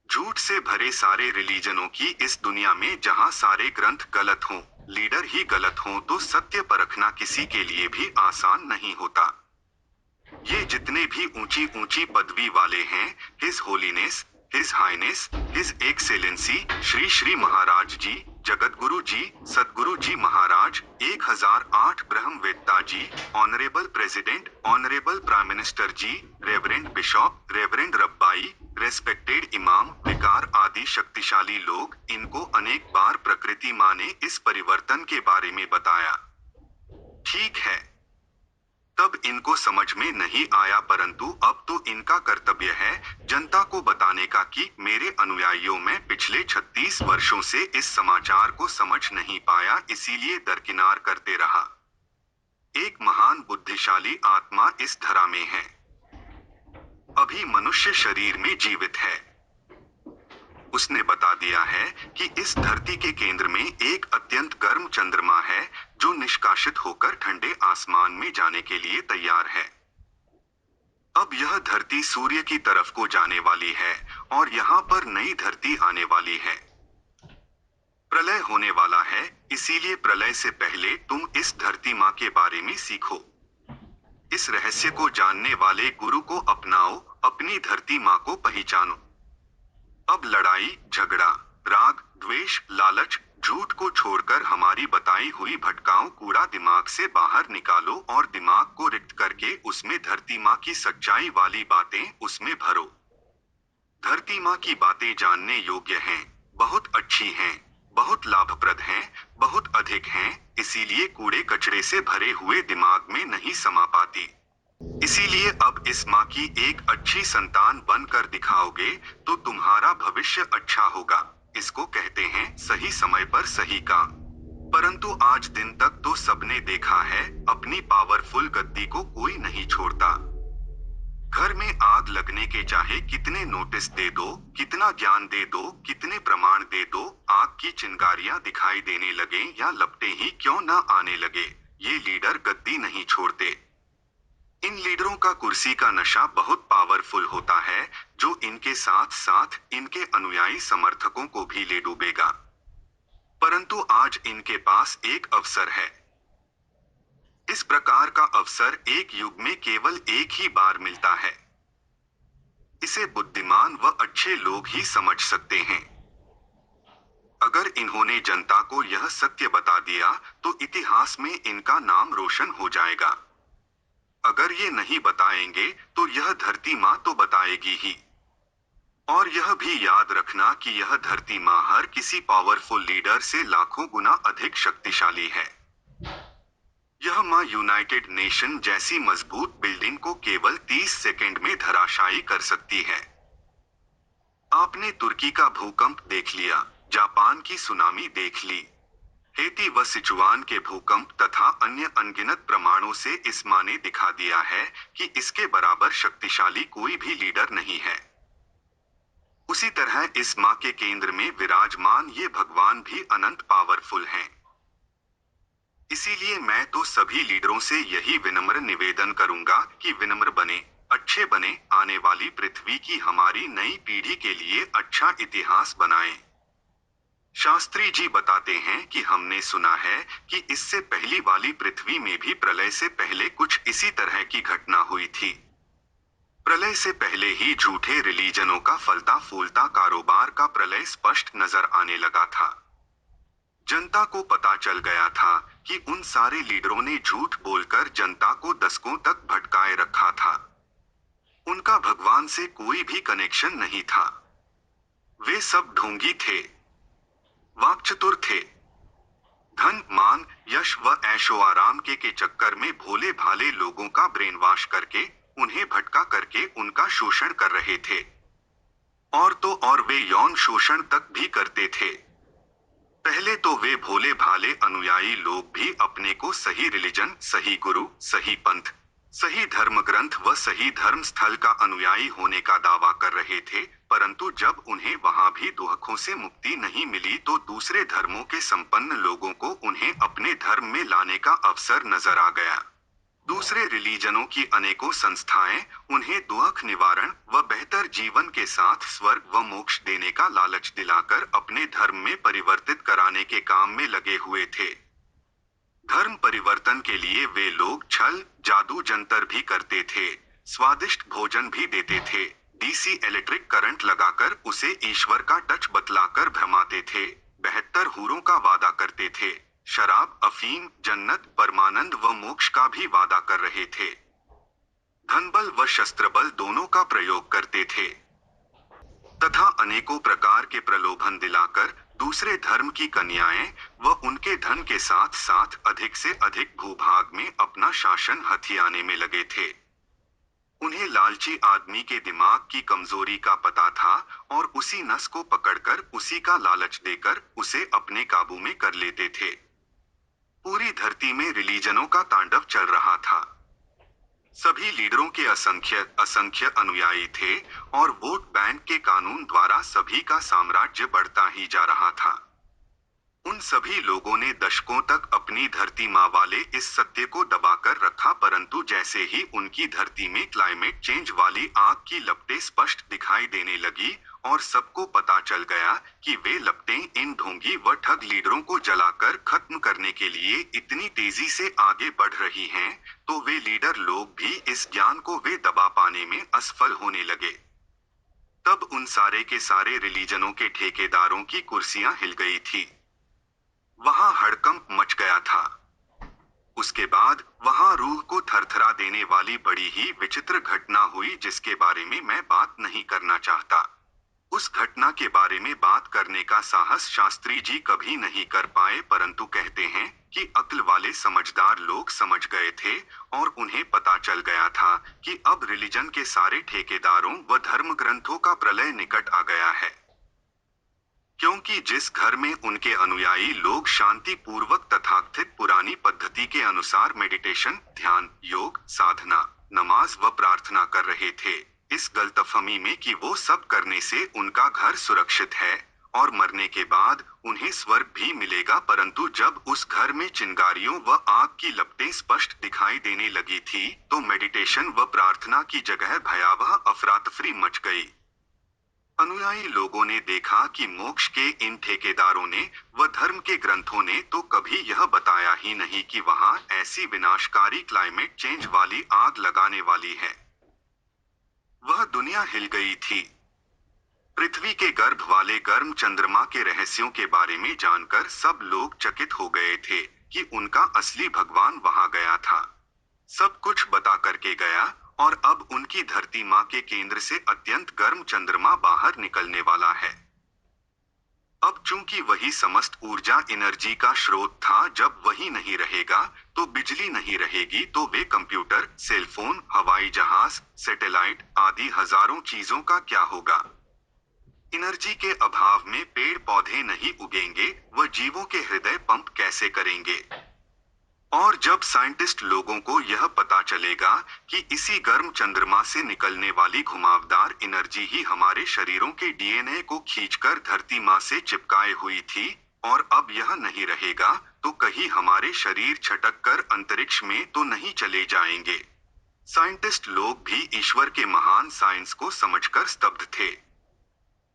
झूठ से भरे सारे रिलीजनों की इस दुनिया में जहां सारे ग्रंथ गलत हों, लीडर ही गलत हों, तो सत्य परखना किसी के लिए भी आसान नहीं होता। ये जितने भी ऊंची ऊंची पदवी वाले हैं, his holiness, his highness, his excellency, Shri Shri Maharaj ji, Jagatguru ji, Sadguru ji Maharaj, 1008 ब्रह्मवेत्ता जी, honourable president, honourable prime minister ji, reverend bishop, reverend rabbi, respected imam, vicar आदि शक्तिशाली लोग, इनको अनेक बार प्रकृति माँ ने इस परिवर्तन के बारे में बताया। ठीक है, तब इनको समझ में नहीं आया, परंतु अब तो इनका कर्तव्य है जनता को बताने का कि मेरे अनुयायियों में पिछले 36 वर्षों से इस समाचार को समझ नहीं पाया, इसीलिए दरकिनार करते रहा। एक महान बुद्धिशाली आत्मा इस धरा में है, अभी मनुष्य शरीर में जीवित है। उसने बता दिया है कि इस धरती के केंद्र में एक अत्यंत गर्म चंद्रमा है जो निष्कासित होकर ठंडे आसमान में जाने के लिए तैयार है। अब यह धरती सूर्य की तरफ को जाने वाली है और यहाँ पर नई धरती आने वाली है। प्रलय होने वाला है, इसीलिए प्रलय से पहले तुम इस धरती माँ के बारे में सीखो। इस रहस्य को जानने वाले गुरु को अपनाओ, अपनी धरती माँ को पहचानो। अब लड़ाई झगड़ा, राग द्वेष लालच झूठ को छोड़कर हमारी बताई हुई भटकाऊ कूड़ा दिमाग से बाहर निकालो और दिमाग को रिक्त करके उसमें धरती माँ की सच्चाई वाली बातें उसमें भरो। धरती माँ की बातें जानने योग्य हैं, बहुत अच्छी हैं, बहुत लाभप्रद हैं, बहुत अधिक हैं, इसीलिए कूड़े कचरे से भरे हुए दिमाग में नहीं समा पाती। इसीलिए अब इस माँ की एक अच्छी संतान बनकर दिखाओगे तो तुम्हारा भविष्य अच्छा होगा। इसको कहते हैं सही समय पर सही काम। परंतु आज दिन तक तो सबने देखा है, अपनी पावरफुल गद्दी को कोई नहीं छोड़ता। घर में आग लगने के चाहे कितने नोटिस दे दो, कितना ज्ञान दे दो, कितने प्रमाण दे दो, आग की चिंगारियां दिखाई देने लगे या लपटे ही क्यों न आने लगे, ये लीडर गद्दी नहीं छोड़ते। इन लीडरों का कुर्सी का नशा बहुत पावरफुल होता है जो इनके साथ साथ इनके अनुयायी समर्थकों को भी ले डूबेगा। परंतु आज इनके पास एक अवसर है। इस प्रकार का अवसर एक युग में केवल एक ही बार मिलता है। इसे बुद्धिमान व अच्छे लोग ही समझ सकते हैं। अगर इन्होंने जनता को यह सत्य बता दिया तो इतिहास में इनका नाम रोशन हो जाएगा। अगर ये नहीं बताएंगे तो यह धरती माँ तो बताएगी ही। और यह भी याद रखना कि यह धरती माँ हर किसी पावरफुल लीडर से लाखों गुना अधिक शक्तिशाली है। यह माँ यूनाइटेड नेशन जैसी मजबूत बिल्डिंग को केवल 30 सेकंड में धराशायी कर सकती है। आपने तुर्की का भूकंप देख लिया, जापान की सुनामी देख ली, हेती व सिचुआन के भूकंप तथा अन्य अनगिनत प्रमाणों से इस माँ ने दिखा दिया है कि इसके बराबर शक्तिशाली कोई भी लीडर नहीं है। उसी तरह इस माँ के केंद्र में विराजमान ये भगवान भी अनंत पावरफुल हैं। इसीलिए मैं तो सभी लीडरों से यही विनम्र निवेदन करूंगा कि विनम्र बने, अच्छे बने, आने वाली पृथ्वी की हमारी नई पीढ़ी के लिए अच्छा इतिहास बनाएं। शास्त्री जी बताते हैं कि हमने सुना है कि इससे पहली वाली पृथ्वी में भी प्रलय से पहले कुछ इसी तरह की घटना हुई थी। प्रलय से पहले ही झूठे रिलीजनों का फलता फूलता कारोबार का प्रलय स्पष्ट नजर आने लगा था। जनता को पता चल गया था कि उन सारे लीडरों ने झूठ बोलकर जनता को दशकों तक भटकाए रखा था। उनका भगवान से कोई भी कनेक्शन नहीं था। वे सब ढोंगी थे, वाक्चतुर थे। धन, मान, यश व ऐशो आराम के चक्कर में भोले भाले लोगों का ब्रेन वॉश करके, उन्हें भटका करके उनका शोषण कर रहे थे। और तो और वे यौन शोषण तक भी करते थे। पहले तो वे भोले भाले अनुयायी लोग भी अपने को सही रिलीजन, सही गुरु, सही पंथ, सही धर्म ग्रंथ व सही धर्म स्थल का अनुयायी होने का दावा कर रहे थे, परंतु जब उन्हें वहां भी दुहकों से मुक्ति नहीं मिली तो दूसरे धर्मों के संपन्न लोगों को उन्हें अपने धर्म में लाने का अवसर नजर आ गया। दूसरे रिलीजनों की अनेकों संस्थाएं उन्हें दुख निवारण व बेहतर जीवन के साथ स्वर्ग व मोक्ष देने का लालच दिलाकर अपने धर्म में परिवर्तित कराने के काम में लगे हुए थे। धर्म परिवर्तन के लिए वे लोग छल, जादू जंतर भी करते थे, स्वादिष्ट भोजन भी देते थे, डीसी इलेक्ट्रिक करंट लगाकर उसे ईश्वर का टच बतलाकर भ्रमाते थे, बेहतर हूरों का वादा करते थे, शराब, अफीम, जन्नत, परमानंद व मोक्ष का भी वादा कर रहे थे। धनबल व शस्त्रबल दोनों का प्रयोग करते थे तथा अनेकों प्रकार के प्रलोभन दिलाकर दूसरे धर्म की कन्याएं व उनके धन के साथ साथ अधिक से अधिक भूभाग में अपना शासन हथियाने में लगे थे। उन्हें लालची आदमी के दिमाग की कमजोरी का पता था और उसी नस को पकड़कर उसी का लालच देकर उसे अपने काबू में कर लेते थे। पूरी धरती में रिलीजनों का तांडव चल रहा था। सभी लीडरों के असंख्य असंख्य अनुयायी थे और वोट बैंक के कानून द्वारा सभी का साम्राज्य बढ़ता ही जा रहा था। उन सभी लोगों ने दशकों तक अपनी धरती माँ वाले इस सत्य को दबाकर रखा, परंतु जैसे ही उनकी धरती में क्लाइमेट चेंज वाली आग की लपटें स्पष्ट दिखाई देने लगी और सबको पता चल गया कि वे लपटें इन ढोंगी व ठग लीडरों को जलाकर खत्म करने के लिए इतनी तेजी से आगे बढ़ रही हैं, तो वे लीडर लोग भी इस ज्ञान को वे दबा पाने में असफल होने लगे। तब उन सारे के सारे रिलीजनों के ठेकेदारों की कुर्सियां हिल गई थी। वहां हड़कंप मच गया था। उसके बाद वहां रूह को थरथरा देने वाली बड़ी ही विचित्र घटना हुई जिसके बारे में मैं बात नहीं करना चाहता। उस घटना के बारे में बात करने का साहस शास्त्री जी कभी नहीं कर पाए, परंतु कहते हैं कि अक्ल वाले समझदार लोग समझ गए थे और उन्हें पता चल गया था कि अब रिलीजन के सारे ठेकेदारों व धर्म ग्रंथों का प्रलय निकट आ गया है। क्योंकि जिस घर में उनके अनुयायी लोग शांति पूर्वक तथाकथित पुरानी पद्धति के अनुसार मेडिटेशन, ध्यान, योग, साधना, नमाज व प्रार्थना कर रहे थे, इस गलतफहमी में कि वो सब करने से उनका घर सुरक्षित है और मरने के बाद उन्हें स्वर्ग भी मिलेगा, परंतु जब उस घर में चिंगारियों व आग की लपटें स्पष्ट दिखाई देने लगी थी तो मेडिटेशन व प्रार्थना की जगह भयावह अफरातफरी मच गई। अनुयायी लोगों ने देखा कि मोक्ष के इन ठेकेदारों ने व धर्म के ग्रंथों ने तो कभी यह बताया ही नहीं कि वहां ऐसी विनाशकारी क्लाइमेट चेंज वाली आग लगाने वाली है। वह दुनिया हिल गई थी। पृथ्वी के गर्भ वाले गर्म चंद्रमा के रहस्यों के बारे में जानकर सब लोग चकित हो गए थे कि उनका असली भगवान वहां गया था। सब कुछ बता करके गया और अब उनकी धरती माँ के केंद्र से अत्यंत गर्म चंद्रमा बाहर निकलने वाला है। अब चूंकि वही समस्त ऊर्जा एनर्जी का स्रोत था, जब वही नहीं रहेगा तो बिजली नहीं रहेगी तो वे कंप्यूटर, सेलफोन, हवाई जहाज, सैटेलाइट आदि हजारों चीजों का क्या होगा। एनर्जी के अभाव में पेड़ पौधे नहीं उगेंगे, व जीवों के हृदय पंप कैसे करेंगे। और जब साइंटिस्ट लोगों को यह पता चलेगा कि इसी गर्म चंद्रमा से निकलने वाली घुमावदार एनर्जी ही हमारे शरीरों के डीएनए को खींचकर धरती माँ से चिपकाए हुई थी, और अब यह नहीं रहेगा, तो कहीं हमारे शरीर छटक कर अंतरिक्ष में तो नहीं चले जाएंगे। साइंटिस्ट लोग भी ईश्वर के महान साइंस को समझकर स्तब्ध थे।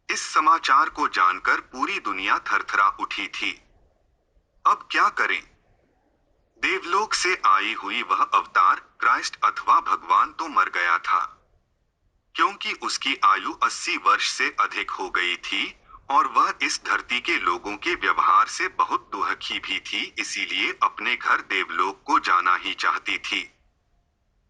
इस समाचार को जानकर पूरी दुनिया थरथरा उठी थी। अब क्या करें। देवलोक से आई हुई वह अवतार क्राइस्ट अथवा भगवान तो मर गया था, क्योंकि उसकी आयु 80 वर्ष से अधिक हो गई थी, और वह इस धरती के लोगों के व्यवहार से बहुत दुखी भी थी, इसीलिए अपने घर देवलोक को जाना ही चाहती थी।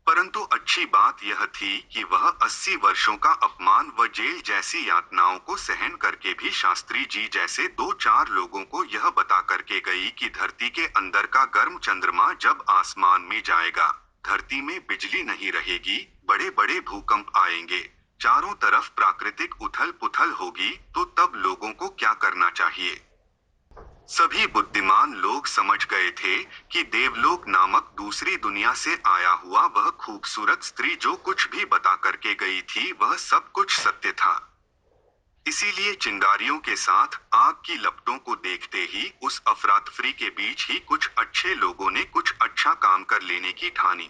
परंतु अच्छी बात यह थी कि वह 80 वर्षों का अपमान व जेल जैसी यातनाओं को सहन करके भी शास्त्री जी जैसे 2-4 लोगों को यह बता करके गई कि धरती के अंदर का गर्म चंद्रमा जब आसमान में जाएगा, धरती में बिजली नहीं रहेगी, बड़े बड़े भूकंप आएंगे, चारों तरफ प्राकृतिक उथल पुथल होगी, तो तब लोगों को क्या करना चाहिए। सभी बुद्धिमान लोग समझ गए थे कि देवलोक नामक दूसरी दुनिया से आया हुआ वह खूबसूरत स्त्री जो कुछ भी बता करके गई थी वह सब कुछ सत्य था। इसीलिए चिंगारियों के साथ आग की लपटों को देखते ही उस अफरा-तफरी के बीच ही कुछ अच्छे लोगों ने कुछ अच्छा काम कर लेने की ठानी।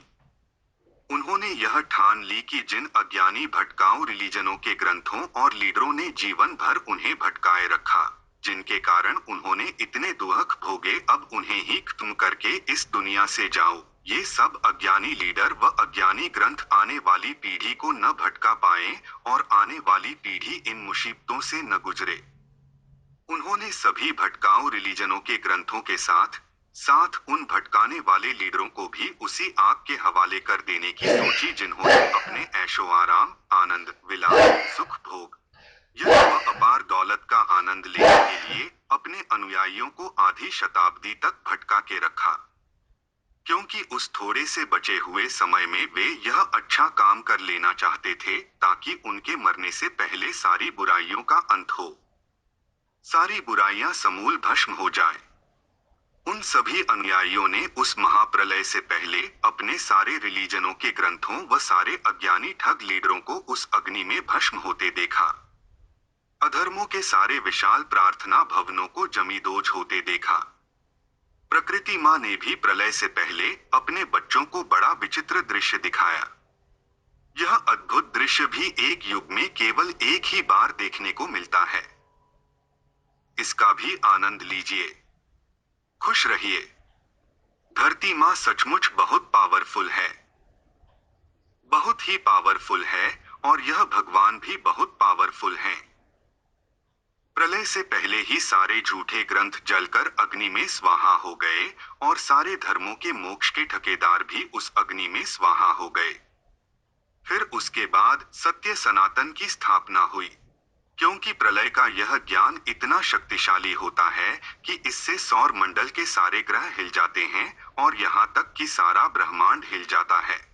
उन्होंने यह ठान ली कि जिन अज्ञानी भटकाऊ रिलीजनों के ग्रंथों और लीडरों ने जीवन भर उन्हें भटकाए रखा, जिनके कारण उन्होंने इतने दुख भोगे, अब उन्हें ही खत्म करके इस दुनिया से जाओ। ये सब अज्ञानी लीडर व अज्ञानी ग्रंथ आने वाली पीढ़ी को न भटका पाए, और आने वाली पीढ़ी इन मुसीबतों से न गुजरे। उन्होंने सभी भटकाऊ रिलीजनों के ग्रंथों के साथ साथ उन भटकाने वाले लीडरों को भी उसी आग के हवाले कर देने की सोची, जिन्होंने अपने ऐशो आराम, आनंद, विलास, सुख भोग, यह व अपार दौलत का आनंद लेने के लिए अपने अनुयायियों को आधी शताब्दी तक भटका के रखा। क्योंकि उस थोड़े से बचे हुए समय में वे यह अच्छा काम कर लेना चाहते थे, ताकि उनके मरने से पहले सारी बुराइयों का अंत हो, सारी बुराइयां समूल भस्म हो जाए। उन सभी अनुयायियों ने उस महाप्रलय से पहले अपने सारे रिलीजनों के ग्रंथों व सारे अज्ञानी ठग लीडरों को उस अग्नि में भस्म होते देखा। अधर्मों के सारे विशाल प्रार्थना भवनों को जमींदोज होते देखा। प्रकृति माँ ने भी प्रलय से पहले अपने बच्चों को बड़ा विचित्र दृश्य दिखाया। यह अद्भुत दृश्य भी एक युग में केवल एक ही बार देखने को मिलता है। इसका भी आनंद लीजिए, खुश रहिए। धरती माँ सचमुच बहुत पावरफुल है, बहुत ही पावरफुल है, और यह भगवान भी बहुत पावरफुल हैं। प्रलय से पहले ही सारे झूठे ग्रंथ जलकर अग्नि में स्वाहा हो गए, और सारे धर्मों के मोक्ष के ठेकेदार भी उस अग्नि में स्वाहा हो गए। फिर उसके बाद सत्य सनातन की स्थापना हुई। क्योंकि प्रलय का यह ज्ञान इतना शक्तिशाली होता है कि इससे सौर मंडल के सारे ग्रह हिल जाते हैं, और यहाँ तक कि सारा ब्रह्मांड हिल जाता है।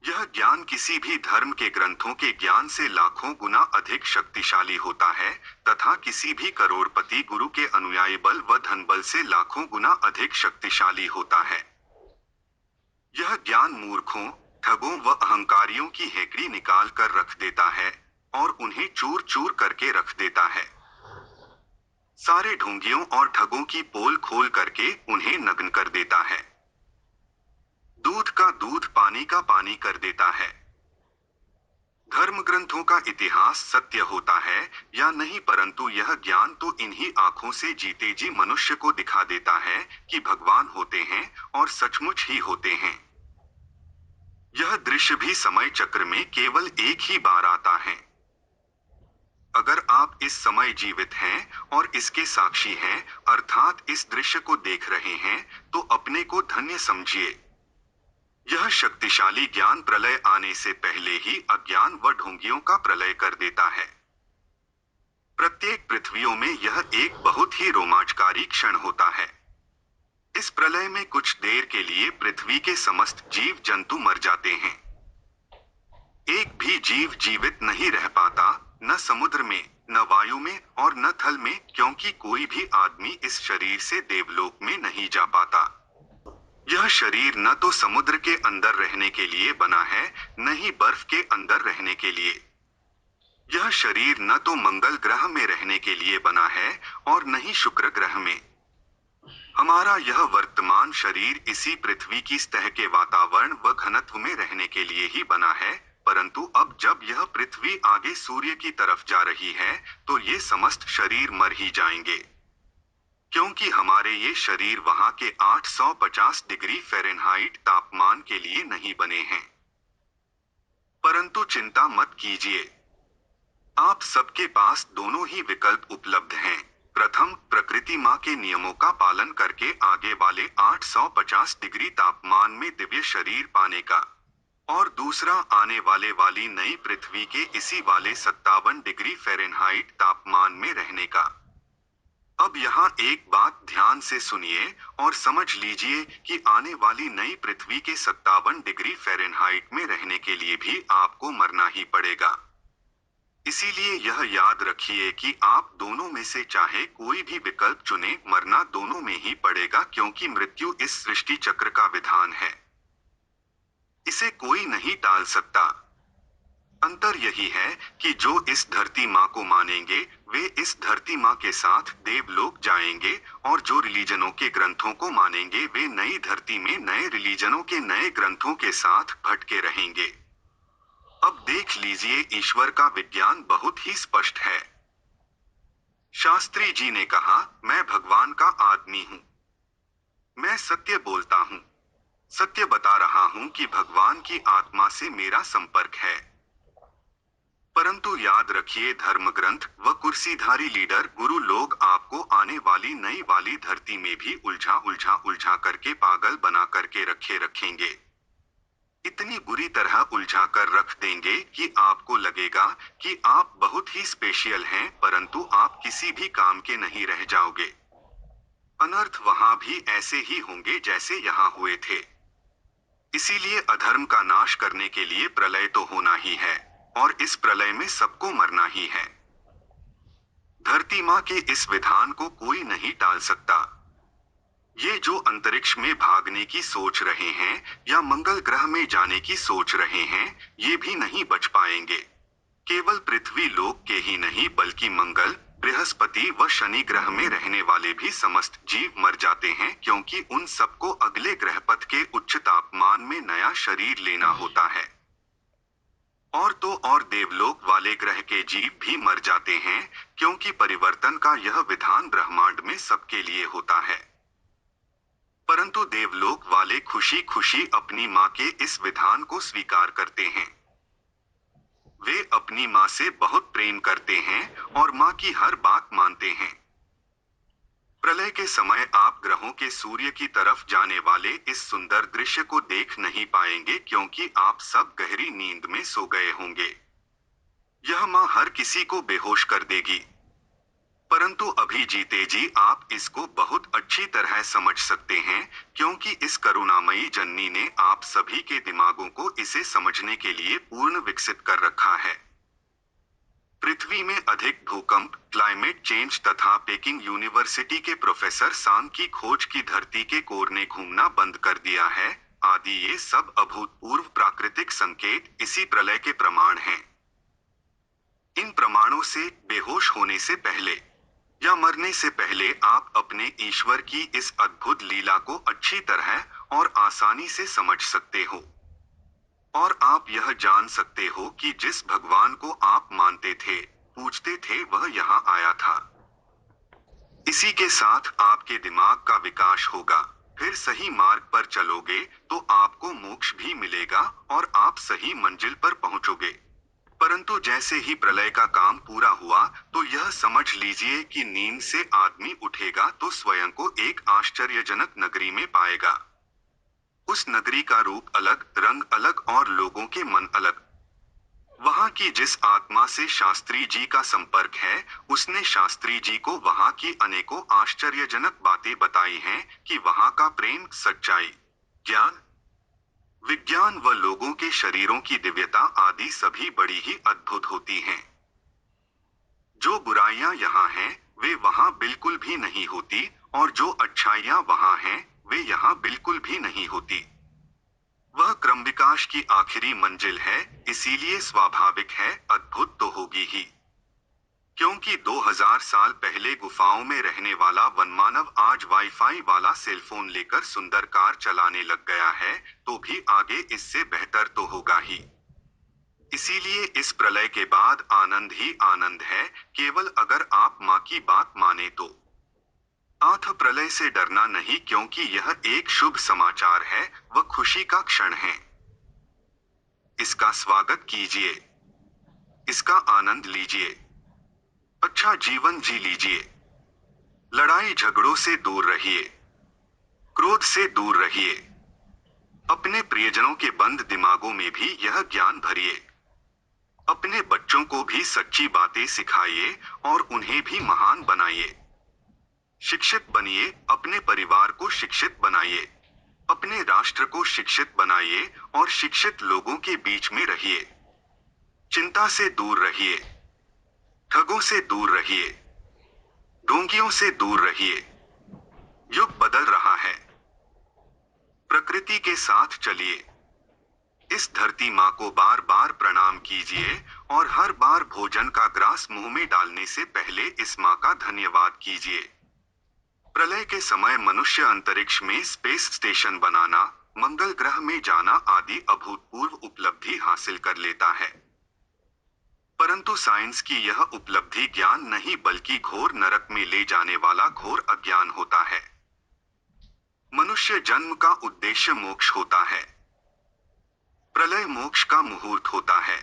यह ज्ञान किसी भी धर्म के ग्रंथों के ज्ञान से लाखों गुना अधिक शक्तिशाली होता है, तथा किसी भी करोड़पति गुरु के अनुयायी बल व धन बल से लाखों गुना अधिक शक्तिशाली होता है। यह ज्ञान मूर्खों, ठगों व अहंकारियों की हेकड़ी निकाल कर रख देता है, और उन्हें चूर चूर करके रख देता है। सारे ढोंगियों और ठगों की पोल खोल करके उन्हें नग्न कर देता है। दूध का दूध, पानी का पानी कर देता है। धर्म ग्रंथों का इतिहास सत्य होता है या नहीं, परंतु यह ज्ञान तो इन्हीं आंखों से जीते जी मनुष्य को दिखा देता है कि भगवान होते हैं, और सचमुच ही होते हैं। यह दृश्य भी समय चक्र में केवल एक ही बार आता है। अगर आप इस समय जीवित हैं और इसके साक्षी हैं, अर्थात इस दृश्य को देख रहे हैं, तो अपने को धन्य समझिए। यह शक्तिशाली ज्ञान प्रलय आने से पहले ही अज्ञान व ढोंगियों का प्रलय कर देता है। प्रत्येक पृथ्वियों में यह एक बहुत ही रोमांचकारी क्षण होता है। इस प्रलय में कुछ देर के लिए पृथ्वी के समस्त जीव जंतु मर जाते हैं। एक भी जीव जीवित नहीं रह पाता, न समुद्र में, न वायु में और न थल में, क्योंकि कोई भी आदमी इस शरीर से देवलोक में नहीं जा पाता। यह शरीर न तो समुद्र के अंदर रहने के लिए बना है, न ही बर्फ के अंदर रहने के लिए। यह शरीर न तो मंगल ग्रह में रहने के लिए बना है और न ही शुक्र ग्रह में। हमारा यह वर्तमान शरीर इसी पृथ्वी की सतह के वातावरण व घनत्व में रहने के लिए ही बना है, परंतु अब जब यह पृथ्वी आगे सूर्य की तरफ जा रही है, तो ये समस्त शरीर मर ही जाएंगे। क्योंकि हमारे ये शरीर वहां के 850 डिग्री फ़ारेनहाइट तापमान के लिए नहीं बने हैं। परंतु चिंता मत कीजिए। आप सबके पास दोनों ही विकल्प उपलब्ध हैं। प्रथम, प्रकृति माँ के नियमों का पालन करके आगे वाले 850 डिग्री तापमान में दिव्य शरीर पाने का। और दूसरा, आने वाली नई पृथ्वी के इसी वाले 57 डिग्री फ़ारेनहाइट तापमान में रहने का। अब यहाँ एक बात ध्यान से सुनिए और समझ लीजिए कि आने वाली नई पृथ्वी के 57 डिग्री फ़ारेनहाइट में रहने के लिए भी आपको मरना ही पड़ेगा। इसीलिए यह याद रखिए कि आप दोनों में से चाहे कोई भी विकल्प चुने, मरना दोनों में ही पड़ेगा, क्योंकि मृत्यु इस सृष्टि चक्र का विधान है। इसे कोई नहीं टाल सकता। अंतर यही है कि जो इस धरती माँ को मानेंगे, वे इस धरती माँ के साथ देवलोक जाएंगे, और जो रिलीजनों के ग्रंथों को मानेंगे, वे नई धरती में नए रिलीजनों के नए ग्रंथों के साथ भटके रहेंगे। अब देख लीजिए, ईश्वर का विज्ञान बहुत ही स्पष्ट है। शास्त्री जी ने कहा, मैं भगवान का आदमी हूँ। मैं सत्य बोलता हूँ। सत्य बता रहा हूँ कि भगवान की आत्मा से मेरा संपर्क है। परंतु याद रखिए, धर्म ग्रंथ व कुर्सीधारी लीडर गुरु लोग आपको आने वाली नई वाली धरती में भी उलझा करके पागल बना करके रखेंगे। इतनी बुरी तरह उलझा कर रख देंगे कि आपको लगेगा कि आप बहुत ही स्पेशल हैं, परंतु आप किसी भी काम के नहीं रह जाओगे। अनर्थ वहां भी ऐसे ही होंगे जैसे यहाँ हुए थे। इसीलिए अधर्म का नाश करने के लिए प्रलय तो होना ही है, और इस प्रलय में सबको मरना ही है। धरती माँ के इस विधान को कोई नहीं टाल सकता। ये जो अंतरिक्ष में भागने की सोच रहे हैं या मंगल ग्रह में जाने की सोच रहे हैं, ये भी नहीं बच पाएंगे। केवल पृथ्वी लोक के ही नहीं, बल्कि मंगल, बृहस्पति व शनि ग्रह में रहने वाले भी समस्त जीव मर जाते हैं, क्योंकि उन सबको अगले ग्रहपथ के उच्च तापमान में नया शरीर लेना होता है। और तो और देवलोक वाले ग्रह के जीव भी मर जाते हैं, क्योंकि परिवर्तन का यह विधान ब्रह्मांड में सबके लिए होता है। परंतु देवलोक वाले खुशी खुशी अपनी माँ के इस विधान को स्वीकार करते हैं। वे अपनी माँ से बहुत प्रेम करते हैं और माँ की हर बात मानते हैं। प्रलय के समय आप ग्रहों के सूर्य की तरफ जाने वाले इस सुंदर दृश्य को देख नहीं पाएंगे, क्योंकि आप सब गहरी नींद में सो गए होंगे। यह माँ हर किसी को बेहोश कर देगी। परंतु अभी जीते जी आप इसको बहुत अच्छी तरह समझ सकते हैं, क्योंकि इस करुणामयी जननी ने आप सभी के दिमागों को इसे समझने के लिए पूर्ण विकसित कर रखा है। पृथ्वी में अधिक भूकंप, क्लाइमेट चेंज तथा पेकिंग यूनिवर्सिटी के प्रोफेसर सांग की खोज की धरती के कोर ने घूमना बंद कर दिया है, आदि ये सब अभूतपूर्व प्राकृतिक संकेत इसी प्रलय के प्रमाण हैं। इन प्रमाणों से बेहोश होने से पहले या मरने से पहले आप अपने ईश्वर की इस अद्भुत लीला को अच्छी तरह और आसानी से समझ सकते हो। और आप यह जान सकते हो कि जिस भगवान को आप मानते थे, पूजते थे, वह यहाँ आया था। इसी के साथ आपके दिमाग का विकास होगा, फिर सही मार्ग पर चलोगे तो आपको मोक्ष भी मिलेगा और आप सही मंजिल पर पहुंचोगे। परंतु जैसे ही प्रलय का काम पूरा हुआ, तो यह समझ लीजिए कि नींद से आदमी उठेगा तो स्वयं को एक आश्चर्यजनक नगरी में पाएगा। उस नगरी का रूप अलग, रंग अलग और लोगों के मन अलग। वहां की जिस आत्मा से शास्त्री जी का संपर्क है, उसने शास्त्री जी को वहां की अनेकों आश्चर्यजनक बातें बताई हैं कि वहां का प्रेम, सच्चाई, ज्ञान, विज्ञान व लोगों के शरीरों की दिव्यता आदि सभी बड़ी ही अद्भुत होती हैं। जो बुराइयां यहाँ हैं, वे वहां बिल्कुल भी नहीं होती, और जो अच्छाइयां वहां हैं, वे यहाँ बिल्कुल भी नहीं होती। वह क्रमविकास की आखिरी मंजिल है, इसीलिए स्वाभाविक है अद्भुत तो होगी ही। क्योंकि 2000 साल पहले गुफाओं में रहने वाला वनमानव आज वाईफाई वाला सेलफोन लेकर सुंदर कार चलाने लग गया है, तो भी आगे इससे बेहतर तो होगा ही। इसीलिए इस प्रलय के बाद आनंद ही आनंद है, केवल अगर आप माँ की बात माने तो। आठ प्रलय से डरना नहीं, क्योंकि यह एक शुभ समाचार है, वह खुशी का क्षण है। इसका स्वागत कीजिए, इसका आनंद लीजिए, अच्छा जीवन जी लीजिए। लड़ाई झगड़ों से दूर रहिए, क्रोध से दूर रहिए। अपने प्रियजनों के बंद दिमागों में भी यह ज्ञान भरिए। अपने बच्चों को भी सच्ची बातें सिखाइए और उन्हें भी महान बनाइए। शिक्षित बनिए, अपने परिवार को शिक्षित बनाइए, अपने राष्ट्र को शिक्षित बनाइए और शिक्षित लोगों के बीच में रहिए। चिंता से दूर रहिए, ठगों से दूर रहिए, ढोंगियों से दूर रहिए। युग बदल रहा है, प्रकृति के साथ चलिए। इस धरती माँ को बार बार प्रणाम कीजिए और हर बार भोजन का ग्रास मुंह में डालने से पहले इस माँ का धन्यवाद कीजिए। प्रलय के समय मनुष्य अंतरिक्ष में स्पेस स्टेशन बनाना, मंगल ग्रह में जाना आदि अभूतपूर्व उपलब्धि हासिल कर लेता है। परंतु साइंस की यह उपलब्धि ज्ञान नहीं बल्कि घोर नरक में ले जाने वाला घोर अज्ञान होता है। मनुष्य जन्म का उद्देश्य मोक्ष होता है। प्रलय मोक्ष का मुहूर्त होता है।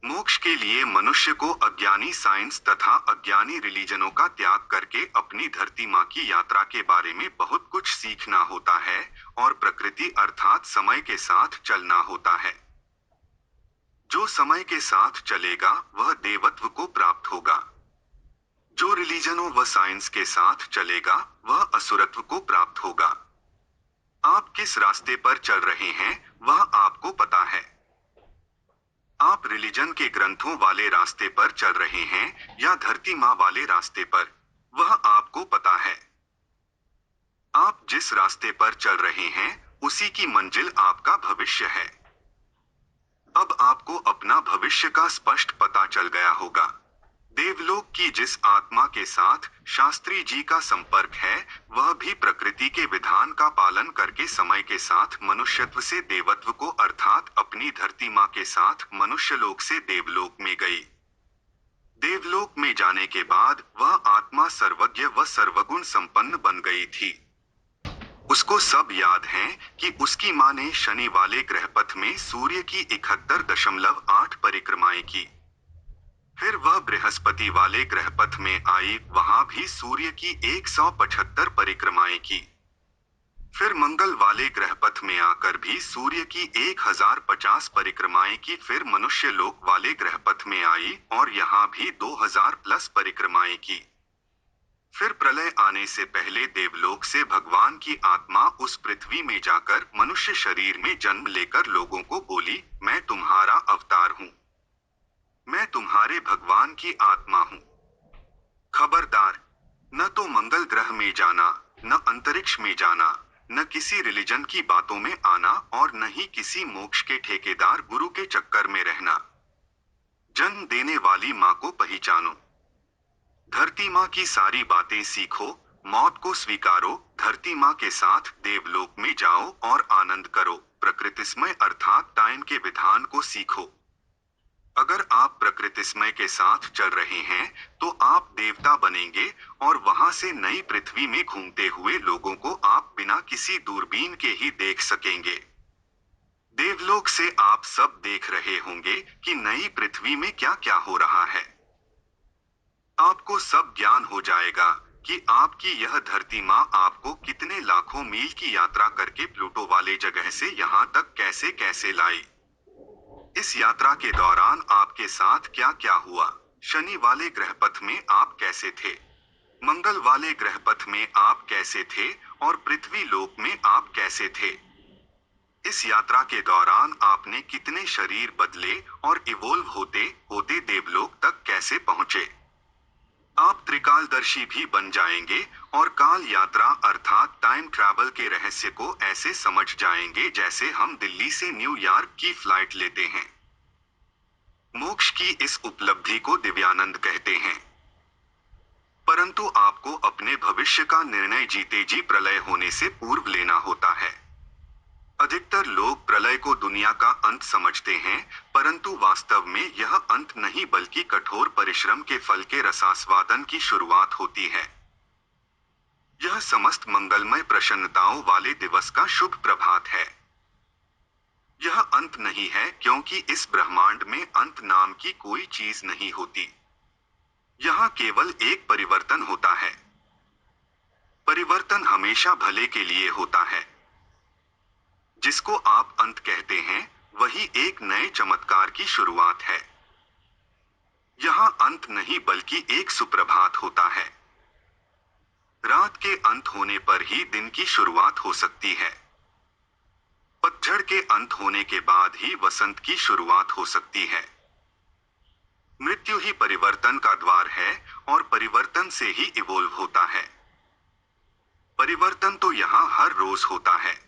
मोक्ष के लिए मनुष्य को अज्ञानी साइंस तथा अज्ञानी रिलीजनों का त्याग करके अपनी धरती माँ की यात्रा के बारे में बहुत कुछ सीखना होता है और प्रकृति अर्थात समय के साथ चलना होता है। जो समय के साथ चलेगा वह देवत्व को प्राप्त होगा। जो रिलीजनों व साइंस के साथ चलेगा वह असुरत्व को प्राप्त होगा। आप किस रास्ते पर चल रहे हैं वह आपको पता है। आप रिलीजन के ग्रंथों वाले रास्ते पर चल रहे हैं या धरती माँ वाले रास्ते पर, वह आपको पता है। आप जिस रास्ते पर चल रहे हैं उसी की मंजिल आपका भविष्य है। अब आपको अपना भविष्य का स्पष्ट पता चल गया होगा। देवलोक की जिस आत्मा के साथ शास्त्री जी का संपर्क है, वह भी प्रकृति के विधान का पालन करके समय के साथ मनुष्यत्व से देवत्व को अर्थात अपनी धरती माँ के साथ मनुष्यलोक से देवलोक में गई। देवलोक में जाने के बाद वह आत्मा सर्वज्ञ व सर्वगुण संपन्न बन गई थी। उसको सब याद है कि उसकी माँ ने शनि वाले ग्रहपथ में सूर्य की 71.8 परिक्रमाएं की। फिर वह बृहस्पति वाले ग्रहपथ में आई, वहां भी सूर्य की 175 परिक्रमाएं की। फिर मंगल वाले ग्रहपथ में आकर भी सूर्य की 1050 परिक्रमाएं की। फिर मनुष्य लोक वाले ग्रहपथ में आई और यहाँ भी 2000 प्लस परिक्रमाएं की। फिर प्रलय आने से पहले देवलोक से भगवान की आत्मा उस पृथ्वी में जाकर मनुष्य शरीर में जन्म लेकर लोगों को बोली, मैं तुम्हारा अवतार हूँ, मैं तुम्हारे भगवान की आत्मा हूँ। खबरदार, न तो मंगल ग्रह में जाना, न अंतरिक्ष में जाना, न किसी रिलीजन की बातों में आना और न ही किसी मोक्ष के ठेकेदार गुरु के चक्कर में रहना। जन्म देने वाली माँ को पहचानो, धरती माँ की सारी बातें सीखो, मौत को स्वीकारो, धरती माँ के साथ देवलोक में जाओ और आनंद करो। प्रकृतिस्मय अर्थात टाइम के विधान को सीखो। अगर आप प्रकृतिस्मय के साथ चल रहे हैं तो आप देवता बनेंगे और वहां से नई पृथ्वी में घूमते हुए लोगों को आप बिना किसी दूरबीन के ही देख सकेंगे। देवलोक से आप सब देख रहे होंगे कि नई पृथ्वी में क्या क्या हो रहा है। आपको सब ज्ञान हो जाएगा कि आपकी यह धरती माँ आपको कितने लाखों मील की यात्रा करके प्लूटो वाले जगह से यहाँ तक कैसे कैसे लाई। इस यात्रा के दौरान आपके साथ क्या क्या हुआ? शनि वाले ग्रहपथ में आप कैसे थे? मंगल वाले ग्रहपथ में आप कैसे थे? और पृथ्वी लोक में आप कैसे थे? इस यात्रा के दौरान आपने कितने शरीर बदले और इवोल्व होते होते देवलोक तक कैसे पहुंचे? आप त्रिकालदर्शी भी बन जाएंगे और काल यात्रा अर्थात टाइम ट्रैवल के रहस्य को ऐसे समझ जाएंगे जैसे हम दिल्ली से न्यूयॉर्क की फ्लाइट लेते हैं। मोक्ष की इस उपलब्धि को दिव्यानंद कहते हैं। परंतु आपको अपने भविष्य का निर्णय जीते जी प्रलय होने से पूर्व लेना होता है। अधिकतर लोग प्रलय को दुनिया का अंत समझते हैं, परंतु वास्तव में यह अंत नहीं बल्कि कठोर परिश्रम के फल के रसास्वादन की शुरुआत होती है। यह समस्त मंगलमय प्रसन्नताओं वाले दिवस का शुभ प्रभात है। यह अंत नहीं है क्योंकि इस ब्रह्मांड में अंत नाम की कोई चीज नहीं होती। यहाँ केवल एक परिवर्तन होता है। परिवर्तन हमेशा भले के लिए होता है। जिसको आप अंत कहते हैं, वही एक नए चमत्कार की शुरुआत है। यहाँ अंत नहीं बल्कि एक सुप्रभात होता है। रात के अंत होने पर ही दिन की शुरुआत हो सकती है। पतझड़ के अंत होने के बाद ही वसंत की शुरुआत हो सकती है। मृत्यु ही परिवर्तन का द्वार है और परिवर्तन से ही इवोल्व होता है। परिवर्तन तो यहाँ हर रोज होता है।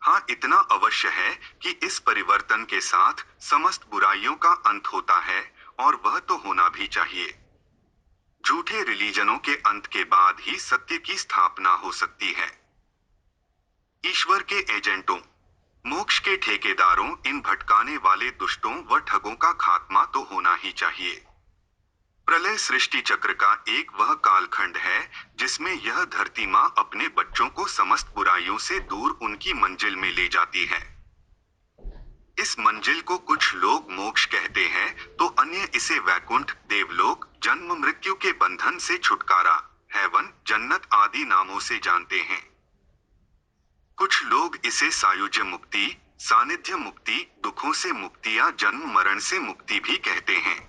हाँ, इतना अवश्य है कि इस परिवर्तन के साथ समस्त बुराइयों का अंत होता है, और वह तो होना भी चाहिए। झूठे रिलीजनों के अंत के बाद ही सत्य की स्थापना हो सकती है। ईश्वर के एजेंटों, मोक्ष के ठेकेदारों, इन भटकाने वाले दुष्टों व ठगों का खात्मा तो होना ही चाहिए। प्रलय सृष्टि चक्र का एक वह कालखंड है जिसमें यह धरती माँ अपने बच्चों को समस्त बुराइयों से दूर उनकी मंजिल में ले जाती है। इस मंजिल को कुछ लोग मोक्ष कहते हैं तो अन्य इसे वैकुंठ, देवलोक, जन्म मृत्यु के बंधन से छुटकारा, हेवन, जन्नत आदि नामों से जानते हैं। कुछ लोग इसे सायुज्य मुक्ति, सानिध्य मुक्ति, दुखों से मुक्ति या जन्म मरण से मुक्ति भी कहते हैं।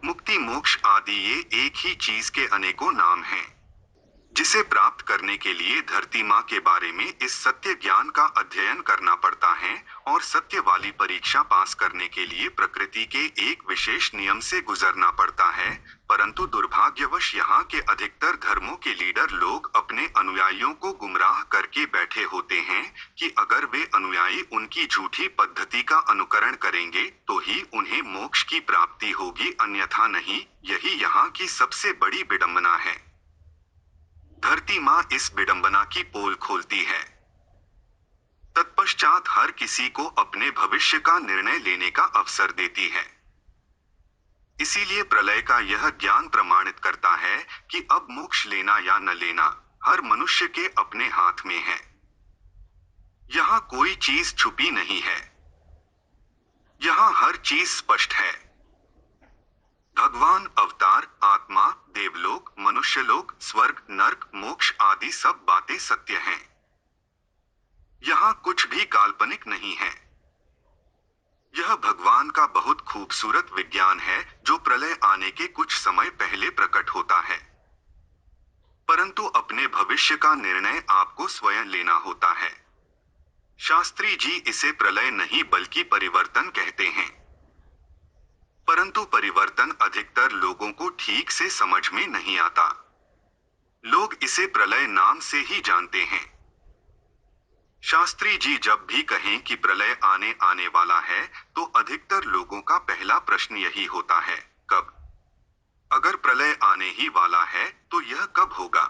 मुक्ति, मोक्ष आदि ये एक ही चीज के अनेकों नाम हैं, जिसे प्राप्त करने के लिए धरती माँ के बारे में इस सत्य ज्ञान का अध्ययन करना पड़ता है और सत्य वाली परीक्षा पास करने के लिए प्रकृति के एक विशेष नियम से गुजरना पड़ता है। परंतु दुर्भाग्यवश यहाँ के अधिकतर धर्मों के लीडर लोग अपने अनुयायियों को गुमराह करके बैठे होते हैं कि अगर वे अनुयायी उनकी झूठी पद्धति का अनुकरण करेंगे तो ही उन्हें मोक्ष की प्राप्ति होगी, अन्यथा नहीं। यही यहाँ की सबसे बड़ी विडंबना है। धरती माँ इस विडंबना की पोल खोलती है। तत्पश्चात हर किसी को अपने भविष्य का निर्णय लेने का अवसर देती है। इसीलिए प्रलय का यह ज्ञान प्रमाणित करता है कि अब मोक्ष लेना या न लेना हर मनुष्य के अपने हाथ में है। यहाँ कोई चीज छुपी नहीं है। यहाँ हर चीज स्पष्ट है। भगवान, अवतार, आत्मा, देवलोक, मनुष्यलोक, स्वर्ग, नर्क, मोक्ष आदि सब बातें सत्य हैं। यहाँ कुछ भी काल्पनिक नहीं है। यह भगवान का बहुत खूबसूरत विज्ञान है जो प्रलय आने के कुछ समय पहले प्रकट होता है। परंतु अपने भविष्य का निर्णय आपको स्वयं लेना होता है। शास्त्री जी इसे प्रलय नहीं बल्कि परिवर्तन कहते हैं। परंतु परिवर्तन अधिकतर लोगों को ठीक से समझ में नहीं आता। लोग इसे प्रलय नाम से ही जानते हैं। शास्त्री जी जब भी कहें कि प्रलय आने वाला है तो अधिकतर लोगों का पहला प्रश्न यही होता है, कब? अगर प्रलय आने ही वाला है तो यह कब होगा?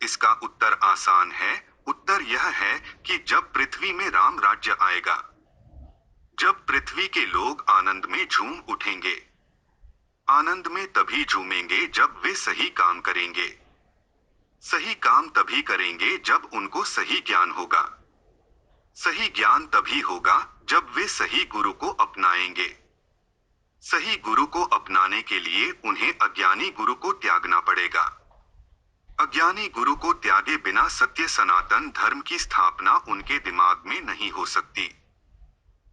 इसका उत्तर आसान है। उत्तर यह है कि जब पृथ्वी में राम राज्य आएगा, जब पृथ्वी के लोग आनंद में झूम उठेंगे। आनंद में तभी झूमेंगे जब वे सही काम करेंगे। सही काम तभी करेंगे जब उनको सही ज्ञान होगा। सही ज्ञान तभी होगा जब वे सही गुरु को अपनाएंगे। सही गुरु को अपनाने के लिए उन्हें अज्ञानी गुरु को त्यागना पड़ेगा। अज्ञानी गुरु को त्यागे बिना सत्य सनातन धर्म की स्थापना उनके दिमाग में नहीं हो सकती।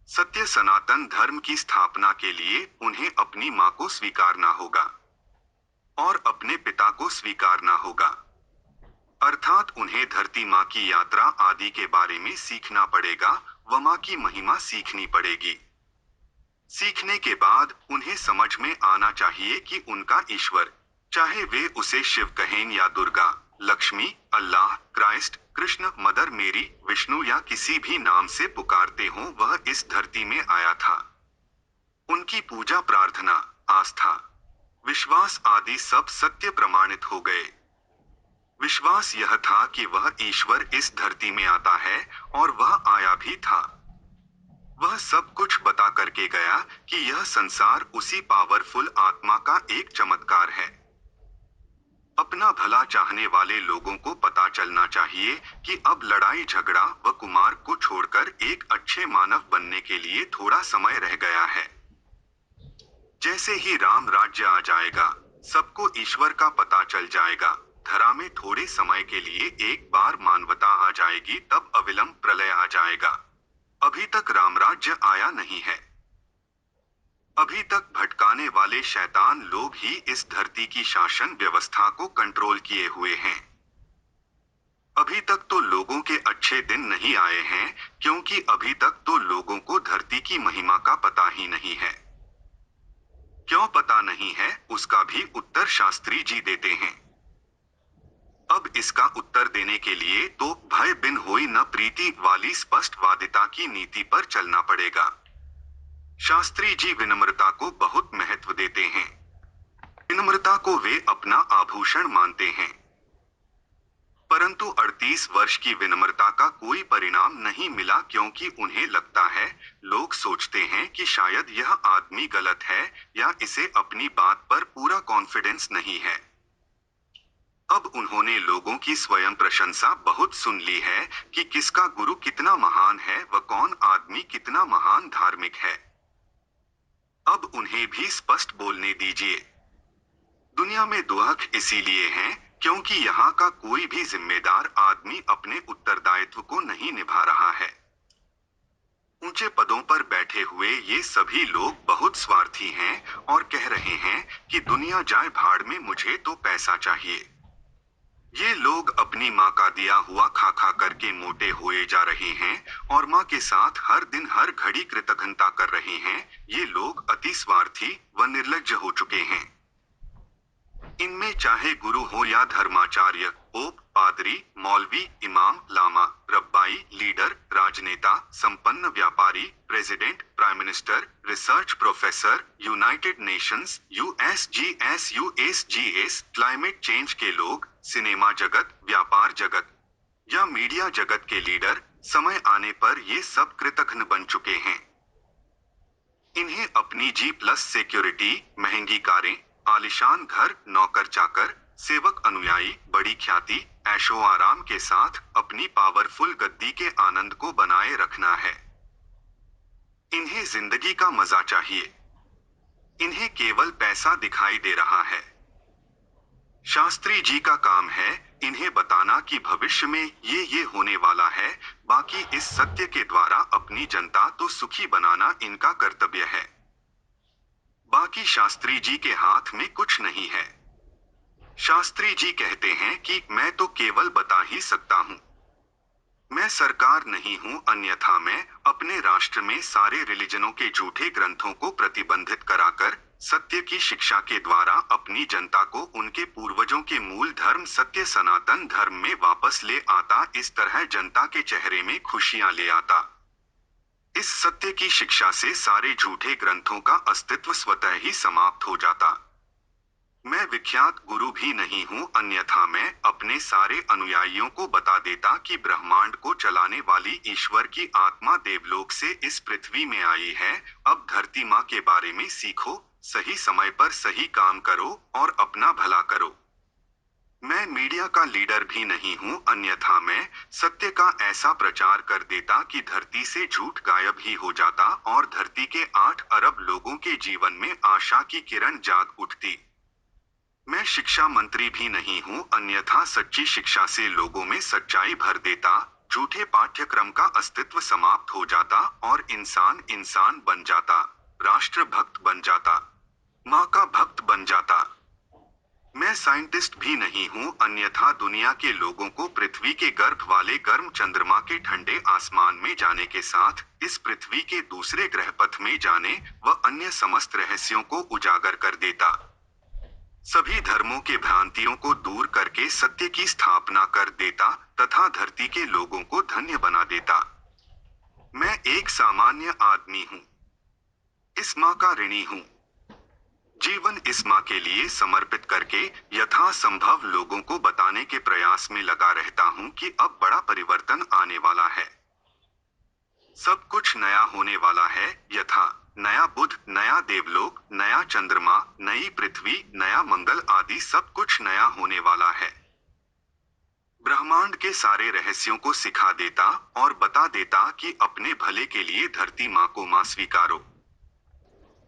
सत्य सनातन धर्म की स्थापना के लिए उन्हें अपनी मां को स्वीकारना होगा और अपने पिता को स्वीकारना होगा। अर्थात उन्हें धरती माँ की यात्रा आदि के बारे में सीखना पड़ेगा, व माँ की महिमा सीखनी पड़ेगी। सीखने के बाद उन्हें समझ में आना चाहिए कि उनका ईश्वर, चाहे वे उसे शिव कहें या दुर्गा, लक्ष्मी, अल्लाह, क्राइस्ट, कृष्ण, मदर मेरी, विष्णु या किसी भी नाम से पुकारते हों, वह इस धरती में आया था। उनकी पूजा, प्रार्थना, आस्था, विश्वास आदि सब सत्य प्रमाणित हो गए। विश्वास यह था कि वह ईश्वर इस धरती में आता है, और वह आया भी था। वह सब कुछ बता करके गया कि यह संसार उसी पावरफुल आत्मा का एक चमत्कार है। अपना भला चाहने वाले लोगों को पता चलना चाहिए कि अब लड़ाई झगड़ा व कुमार को छोड़कर एक अच्छे मानव बनने के लिए थोड़ा समय रह गया है। जैसे ही राम राज्य आ जाएगा, सबको ईश्वर का पता चल जाएगा, धरा में थोड़े समय के लिए एक बार मानवता आ जाएगी, तब अविलंब प्रलय आ जाएगा। अभी तक रामराज्य आया नहीं है। अभी तक भटकाने वाले शैतान लोग ही इस धरती की शासन व्यवस्था को कंट्रोल किए हुए हैं। अभी तक तो लोगों के अच्छे दिन नहीं आए हैं, क्योंकि अभी तक तो लोगों को धरती की महिमा का पता ही नहीं है। क्यों पता नहीं है, उसका भी उत्तर शास्त्री जी देते हैं। अब इसका उत्तर देने के लिए तो भय बिन होई न प्रीति वाली स्पष्टवादिता की नीति पर चलना पड़ेगा। शास्त्री जी विनम्रता को बहुत महत्व देते हैं। विनम्रता को वे अपना आभूषण मानते हैं। परंतु 38 वर्ष की विनम्रता का कोई परिणाम नहीं मिला, क्योंकि उन्हें लगता है, लोग सोचते हैं कि शायद यह आदमी गलत है, या इसे अपनी बात पर पूरा कॉन्फिडेंस नहीं है। अब उन्होंने लोगों की स्वयं प्रशंसा बहुत सुन ली है कि किसका गुरु कितना महान है व कौन आदमी कितना महान धार्मिक है। अब उन्हें भी स्पष्ट बोलने दीजिए। दुनिया में दुख इसीलिए है क्योंकि यहाँ का कोई भी जिम्मेदार आदमी अपने उत्तरदायित्व को नहीं निभा रहा है। ऊंचे पदों पर बैठे हुए ये सभी लोग बहुत स्वार्थी हैं और कह रहे हैं कि दुनिया जाए भाड़ में, मुझे तो पैसा चाहिए। ये लोग अपनी माँ का दिया हुआ खा खा करके मोटे हुए जा रहे हैं और माँ के साथ हर दिन हर घड़ी कृतघ्नता कर रहे हैं। ये लोग अति स्वार्थी व निर्लज्ज हो चुके हैं। इनमें चाहे गुरु हो या धर्माचार्य, पोप, पादरी, मौलवी, इमाम, लामा, रब्बाई, लीडर, राजनेता, संपन्न व्यापारी, president, prime minister, research professor, United Nations, USGS, USGS, climate change के लोग, सिनेमा जगत, व्यापार जगत या मीडिया जगत के लीडर, समय आने पर ये सब कृतघ्न बन चुके हैं। इन्हें अपनी G+ सिक्योरिटी, महंगी कारें, आलिशान घर, नौकर चाकर, सेवक अनुयायी, बड़ी ख्याति, ऐशो आराम के साथ अपनी पावरफुल गद्दी के आनंद को बनाए रखना है। इन्हें जिंदगी का मजा चाहिए। इन्हें केवल पैसा दिखाई दे रहा है। शास्त्री जी का काम है इन्हें बताना कि भविष्य में ये होने वाला है। बाकी इस सत्य के द्वारा अपनी जनता तो सुखी बनाना इनका कर्तव्य है। बाकी शास्त्री जी के हाथ में कुछ नहीं है। शास्त्री जी कहते हैं कि मैं तो केवल बता ही सकता हूँ। मैं सरकार नहीं हूँ, अन्यथा मैं अपने राष्ट्र में सारे रिलीजनों के झूठे ग्रंथों को प्रतिबंधित कराकर सत्य की शिक्षा के द्वारा अपनी जनता को उनके पूर्वजों के मूल धर्म सत्य सनातन धर्म में वापस ले आता। इस तरह जनता के चेहरे में खुशियां ले आता। इस सत्य की शिक्षा से सारे झूठे ग्रंथों का अस्तित्व स्वतः ही समाप्त हो जाता। मैं विख्यात गुरु भी नहीं हूँ, अन्यथा मैं अपने सारे अनुयायियों को बता देता कि ब्रह्मांड को चलाने वाली ईश्वर की आत्मा देवलोक से इस पृथ्वी में आई है। अब धरती माँ के बारे में सीखो, सही समय पर सही काम करो और अपना भला करो। मैं मीडिया का लीडर भी नहीं हूँ, अन्यथा मैं सत्य का ऐसा प्रचार कर देता कि धरती से झूठ गायब ही हो जाता और धरती के 8 अरब लोगों के जीवन में आशा की किरण जाग उठती। मैं शिक्षा मंत्री भी नहीं हूँ, अन्यथा सच्ची शिक्षा से लोगों में सच्चाई भर देता, झूठे पाठ्यक्रम का अस्तित्व समाप्त हो जाता और इंसान इंसान बन जाता, राष्ट्र भक्त बन जाता, माँ का भक्त बन जाता। मैं साइंटिस्ट भी नहीं हूँ, अन्यथा दुनिया के लोगों को पृथ्वी के गर्भ वाले गर्म चंद्रमा के ठंडे आसमान में जाने के साथ इस पृथ्वी के दूसरे ग्रह पथ में जाने व अन्य समस्त रहस्यों को उजागर कर देता। सभी धर्मों के भ्रांतियों को दूर करके सत्य की स्थापना कर देता तथा धरती के लोगों को धन्य बना देता। मैं एक सामान्य आदमी हूँ, इस माँ का ऋणी हूँ। जीवन इस माँ के लिए समर्पित करके यथासंभव लोगों को बताने के प्रयास में लगा रहता हूँ कि अब बड़ा परिवर्तन आने वाला है। सब कुछ नया होने वाला है, यथा नया बुध, नया देवलोक, नया चंद्रमा, नई पृथ्वी, नया मंगल आदि सब कुछ नया होने वाला है। ब्रह्मांड के सारे रहस्यों को सिखा देता और बता देता कि अपने भले के लिए धरती माँ को माँ स्वीकारो।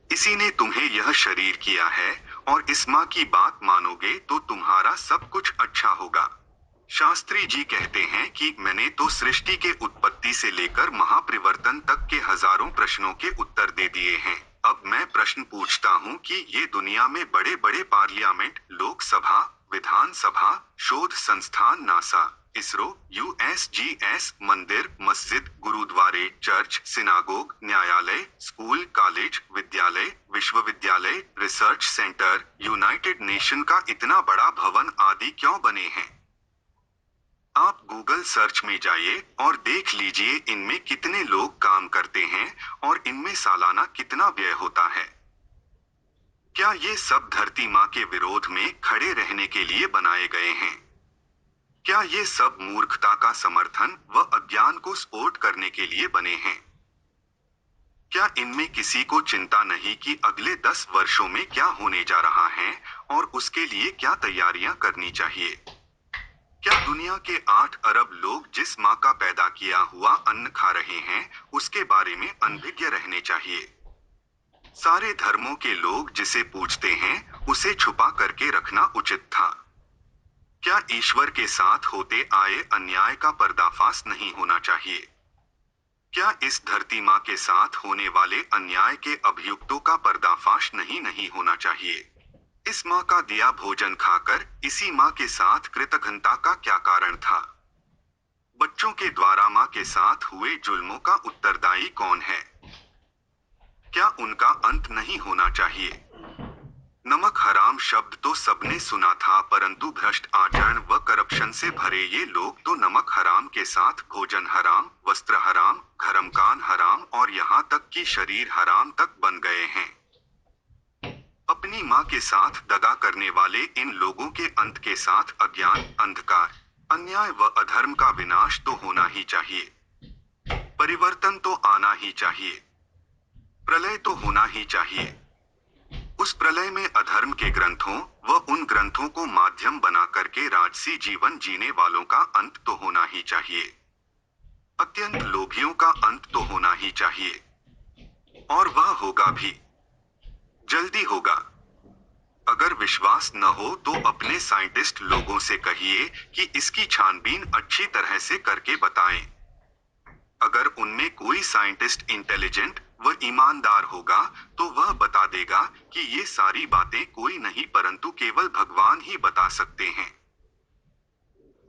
इसी ने तुम्हें यह शरीर किया है और इस माँ की बात मानोगे तो तुम्हारा सब कुछ अच्छा होगा। शास्त्री जी कहते हैं कि मैंने तो सृष्टि के उत्पत्ति से लेकर महापरिवर्तन तक के हजारों प्रश्नों के उत्तर दे दिए हैं। अब मैं प्रश्न पूछता हूँ कि ये दुनिया में बड़े बड़े पार्लियामेंट, लोकसभा, विधानसभा, शोध संस्थान, नासा, इसरो, यूएसजीएस, मंदिर, मस्जिद, गुरुद्वारे, चर्च, सिनागोग, न्यायालय, स्कूल, कॉलेज, विद्यालय, विश्वविद्यालय, रिसर्च सेंटर, यूनाइटेड नेशन का इतना बड़ा भवन आदि क्यों बने हैं? आप गूगल सर्च में जाइए और देख लीजिए इनमें कितने लोग काम करते हैं और इनमें सालाना कितना व्यय होता है। क्या ये सब धरती माँ के विरोध में खड़े रहने के लिए बनाए गए हैं? क्या ये सब मूर्खता का समर्थन व अज्ञान को स्फोट करने के लिए बने हैं? क्या इनमें किसी को चिंता नहीं कि अगले 10 वर्षों में क्या होने जा रहा है और उसके लिए क्या तैयारियां करनी चाहिए? क्या दुनिया के 8 अरब लोग जिस माँ का पैदा किया हुआ अन्न खा रहे हैं उसके बारे में अनभिज्ञ रहने चाहिए? सारे धर्मों के लोग जिसे पूजते हैं उसे छुपा करके रखना उचित था। क्या ईश्वर के साथ होते आए अन्याय का पर्दाफाश नहीं होना चाहिए? क्या इस धरती माँ के साथ होने वाले अन्याय के अभियुक्तों का पर्दाफाश नहीं होना चाहिए? इस माँ का दिया भोजन खाकर इसी माँ के साथ कृतघ्नता का क्या कारण था? बच्चों के द्वारा माँ के साथ हुए जुल्मों का उत्तरदायी कौन है? क्या उनका अंत नहीं होना चाहिए? नमक हराम शब्द तो सबने सुना था, परंतु भ्रष्ट आचरण व करप्शन से भरे ये लोग तो नमक हराम के साथ भोजन हराम, वस्त्र हराम, घरमकान हराम और यहाँ तक कि शरीर हराम तक बन गए हैं। अपनी माँ के साथ दगा करने वाले इन लोगों के अंत के साथ अज्ञान, अंधकार, अन्याय व अधर्म का विनाश तो होना ही चाहिए। परिवर्तन तो आना ही चाहिए। प्रलय तो होना ही चाहिए। उस प्रलय में अधर्म के ग्रंथों व उन ग्रंथों को माध्यम बना करके राजसी जीवन जीने वालों का अंत तो होना ही चाहिए। अत्यंत लोभियों का अंत तो होना ही चाहिए। और वह होगा भी, जल्दी होगा। अगर विश्वास न हो तो अपने साइंटिस्ट लोगों से कहिए कि इसकी छानबीन अच्छी तरह से करके बताएं। अगर उनमें कोई साइंटिस्ट इंटेलिजेंट व ईमानदार होगा तो वह बता देगा कि ये सारी बातें कोई नहीं परंतु केवल भगवान ही बता सकते हैं।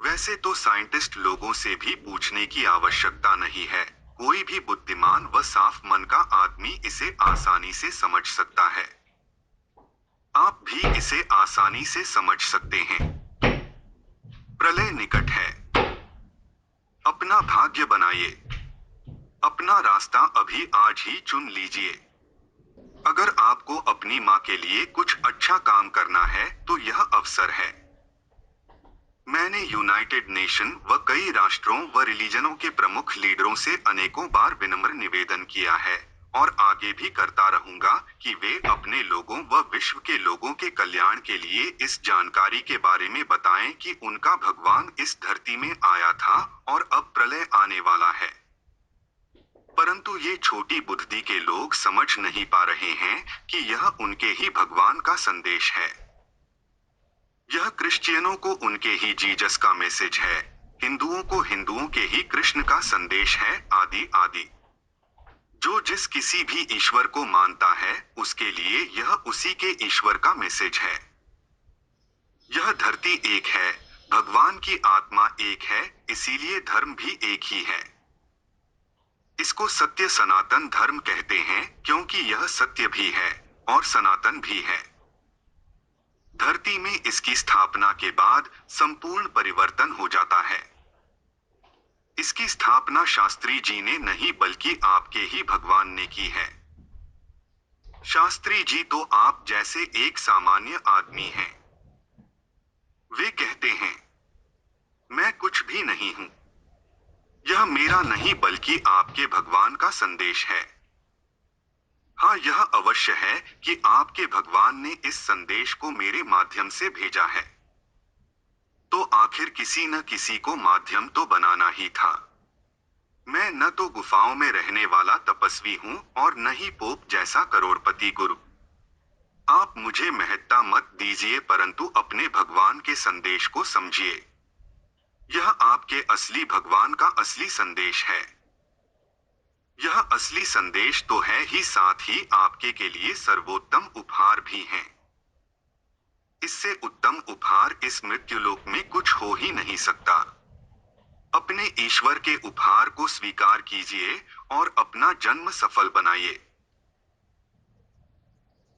वैसे तो साइंटिस्ट लोगों से भी पूछने की आवश्यकता नहीं है, कोई भी बुद्धिमान व साफ मन का आदमी इसे आसानी से समझ सकता है। आप भी इसे आसानी से समझ सकते हैं। प्रलय निकट है। अपना भाग्य बनाइए। अपना रास्ता अभी आज ही चुन लीजिए। अगर आपको अपनी माँ के लिए कुछ अच्छा काम करना है तो यह अवसर है। मैंने यूनाइटेड नेशन व कई राष्ट्रों व रिलीजनों के प्रमुख लीडरों से अनेकों बार विनम्र निवेदन किया है और आगे भी करता रहूंगा कि वे अपने लोगों व विश्व के लोगों के कल्याण के लिए इस जानकारी के बारे में बताएं कि उनका भगवान इस धरती में आया था और अब प्रलय आने वाला है। परंतु ये छोटी बुद्धि के लोग समझ नहीं पा रहे हैं कि यह उनके ही भगवान का संदेश है। यह क्रिश्चियनों को उनके ही जीसस का मैसेज है। हिंदुओं को हिंदुओं के ही कृष्ण का संदेश है, आदि आदि। जो जिस किसी भी ईश्वर को मानता है उसके लिए यह उसी के ईश्वर का मैसेज है। यह धरती एक है, भगवान की आत्मा एक है, इसीलिए धर्म भी एक ही है। इसको सत्य सनातन धर्म कहते हैं क्योंकि यह सत्य भी है और सनातन भी है। धरती में इसकी स्थापना के बाद संपूर्ण परिवर्तन हो जाता है। इसकी स्थापना शास्त्री जी ने नहीं बल्कि आपके ही भगवान ने की है। शास्त्री जी तो आप जैसे एक सामान्य आदमी हैं। वे कहते हैं, मैं कुछ भी नहीं हूं। यह मेरा नहीं बल्कि आपके भगवान का संदेश है। हाँ, यह अवश्य है कि आपके भगवान ने इस संदेश को मेरे माध्यम से भेजा है। तो आखिर किसी न किसी को माध्यम तो बनाना ही था। मैं न तो गुफाओं में रहने वाला तपस्वी हूँ और न ही पोप जैसा करोड़पति गुरु। आप मुझे महत्ता मत दीजिए परंतु अपने भगवान के संदेश को समझिए। यह आपके असली भगवान का असली संदेश है। यह असली संदेश तो है ही, साथ ही आपके के लिए सर्वोत्तम उपहार भी है। इससे उत्तम उपहार इस मृत्युलोक में कुछ हो ही नहीं सकता। अपने ईश्वर के उपहार को स्वीकार कीजिए और अपना जन्म सफल बनाइए।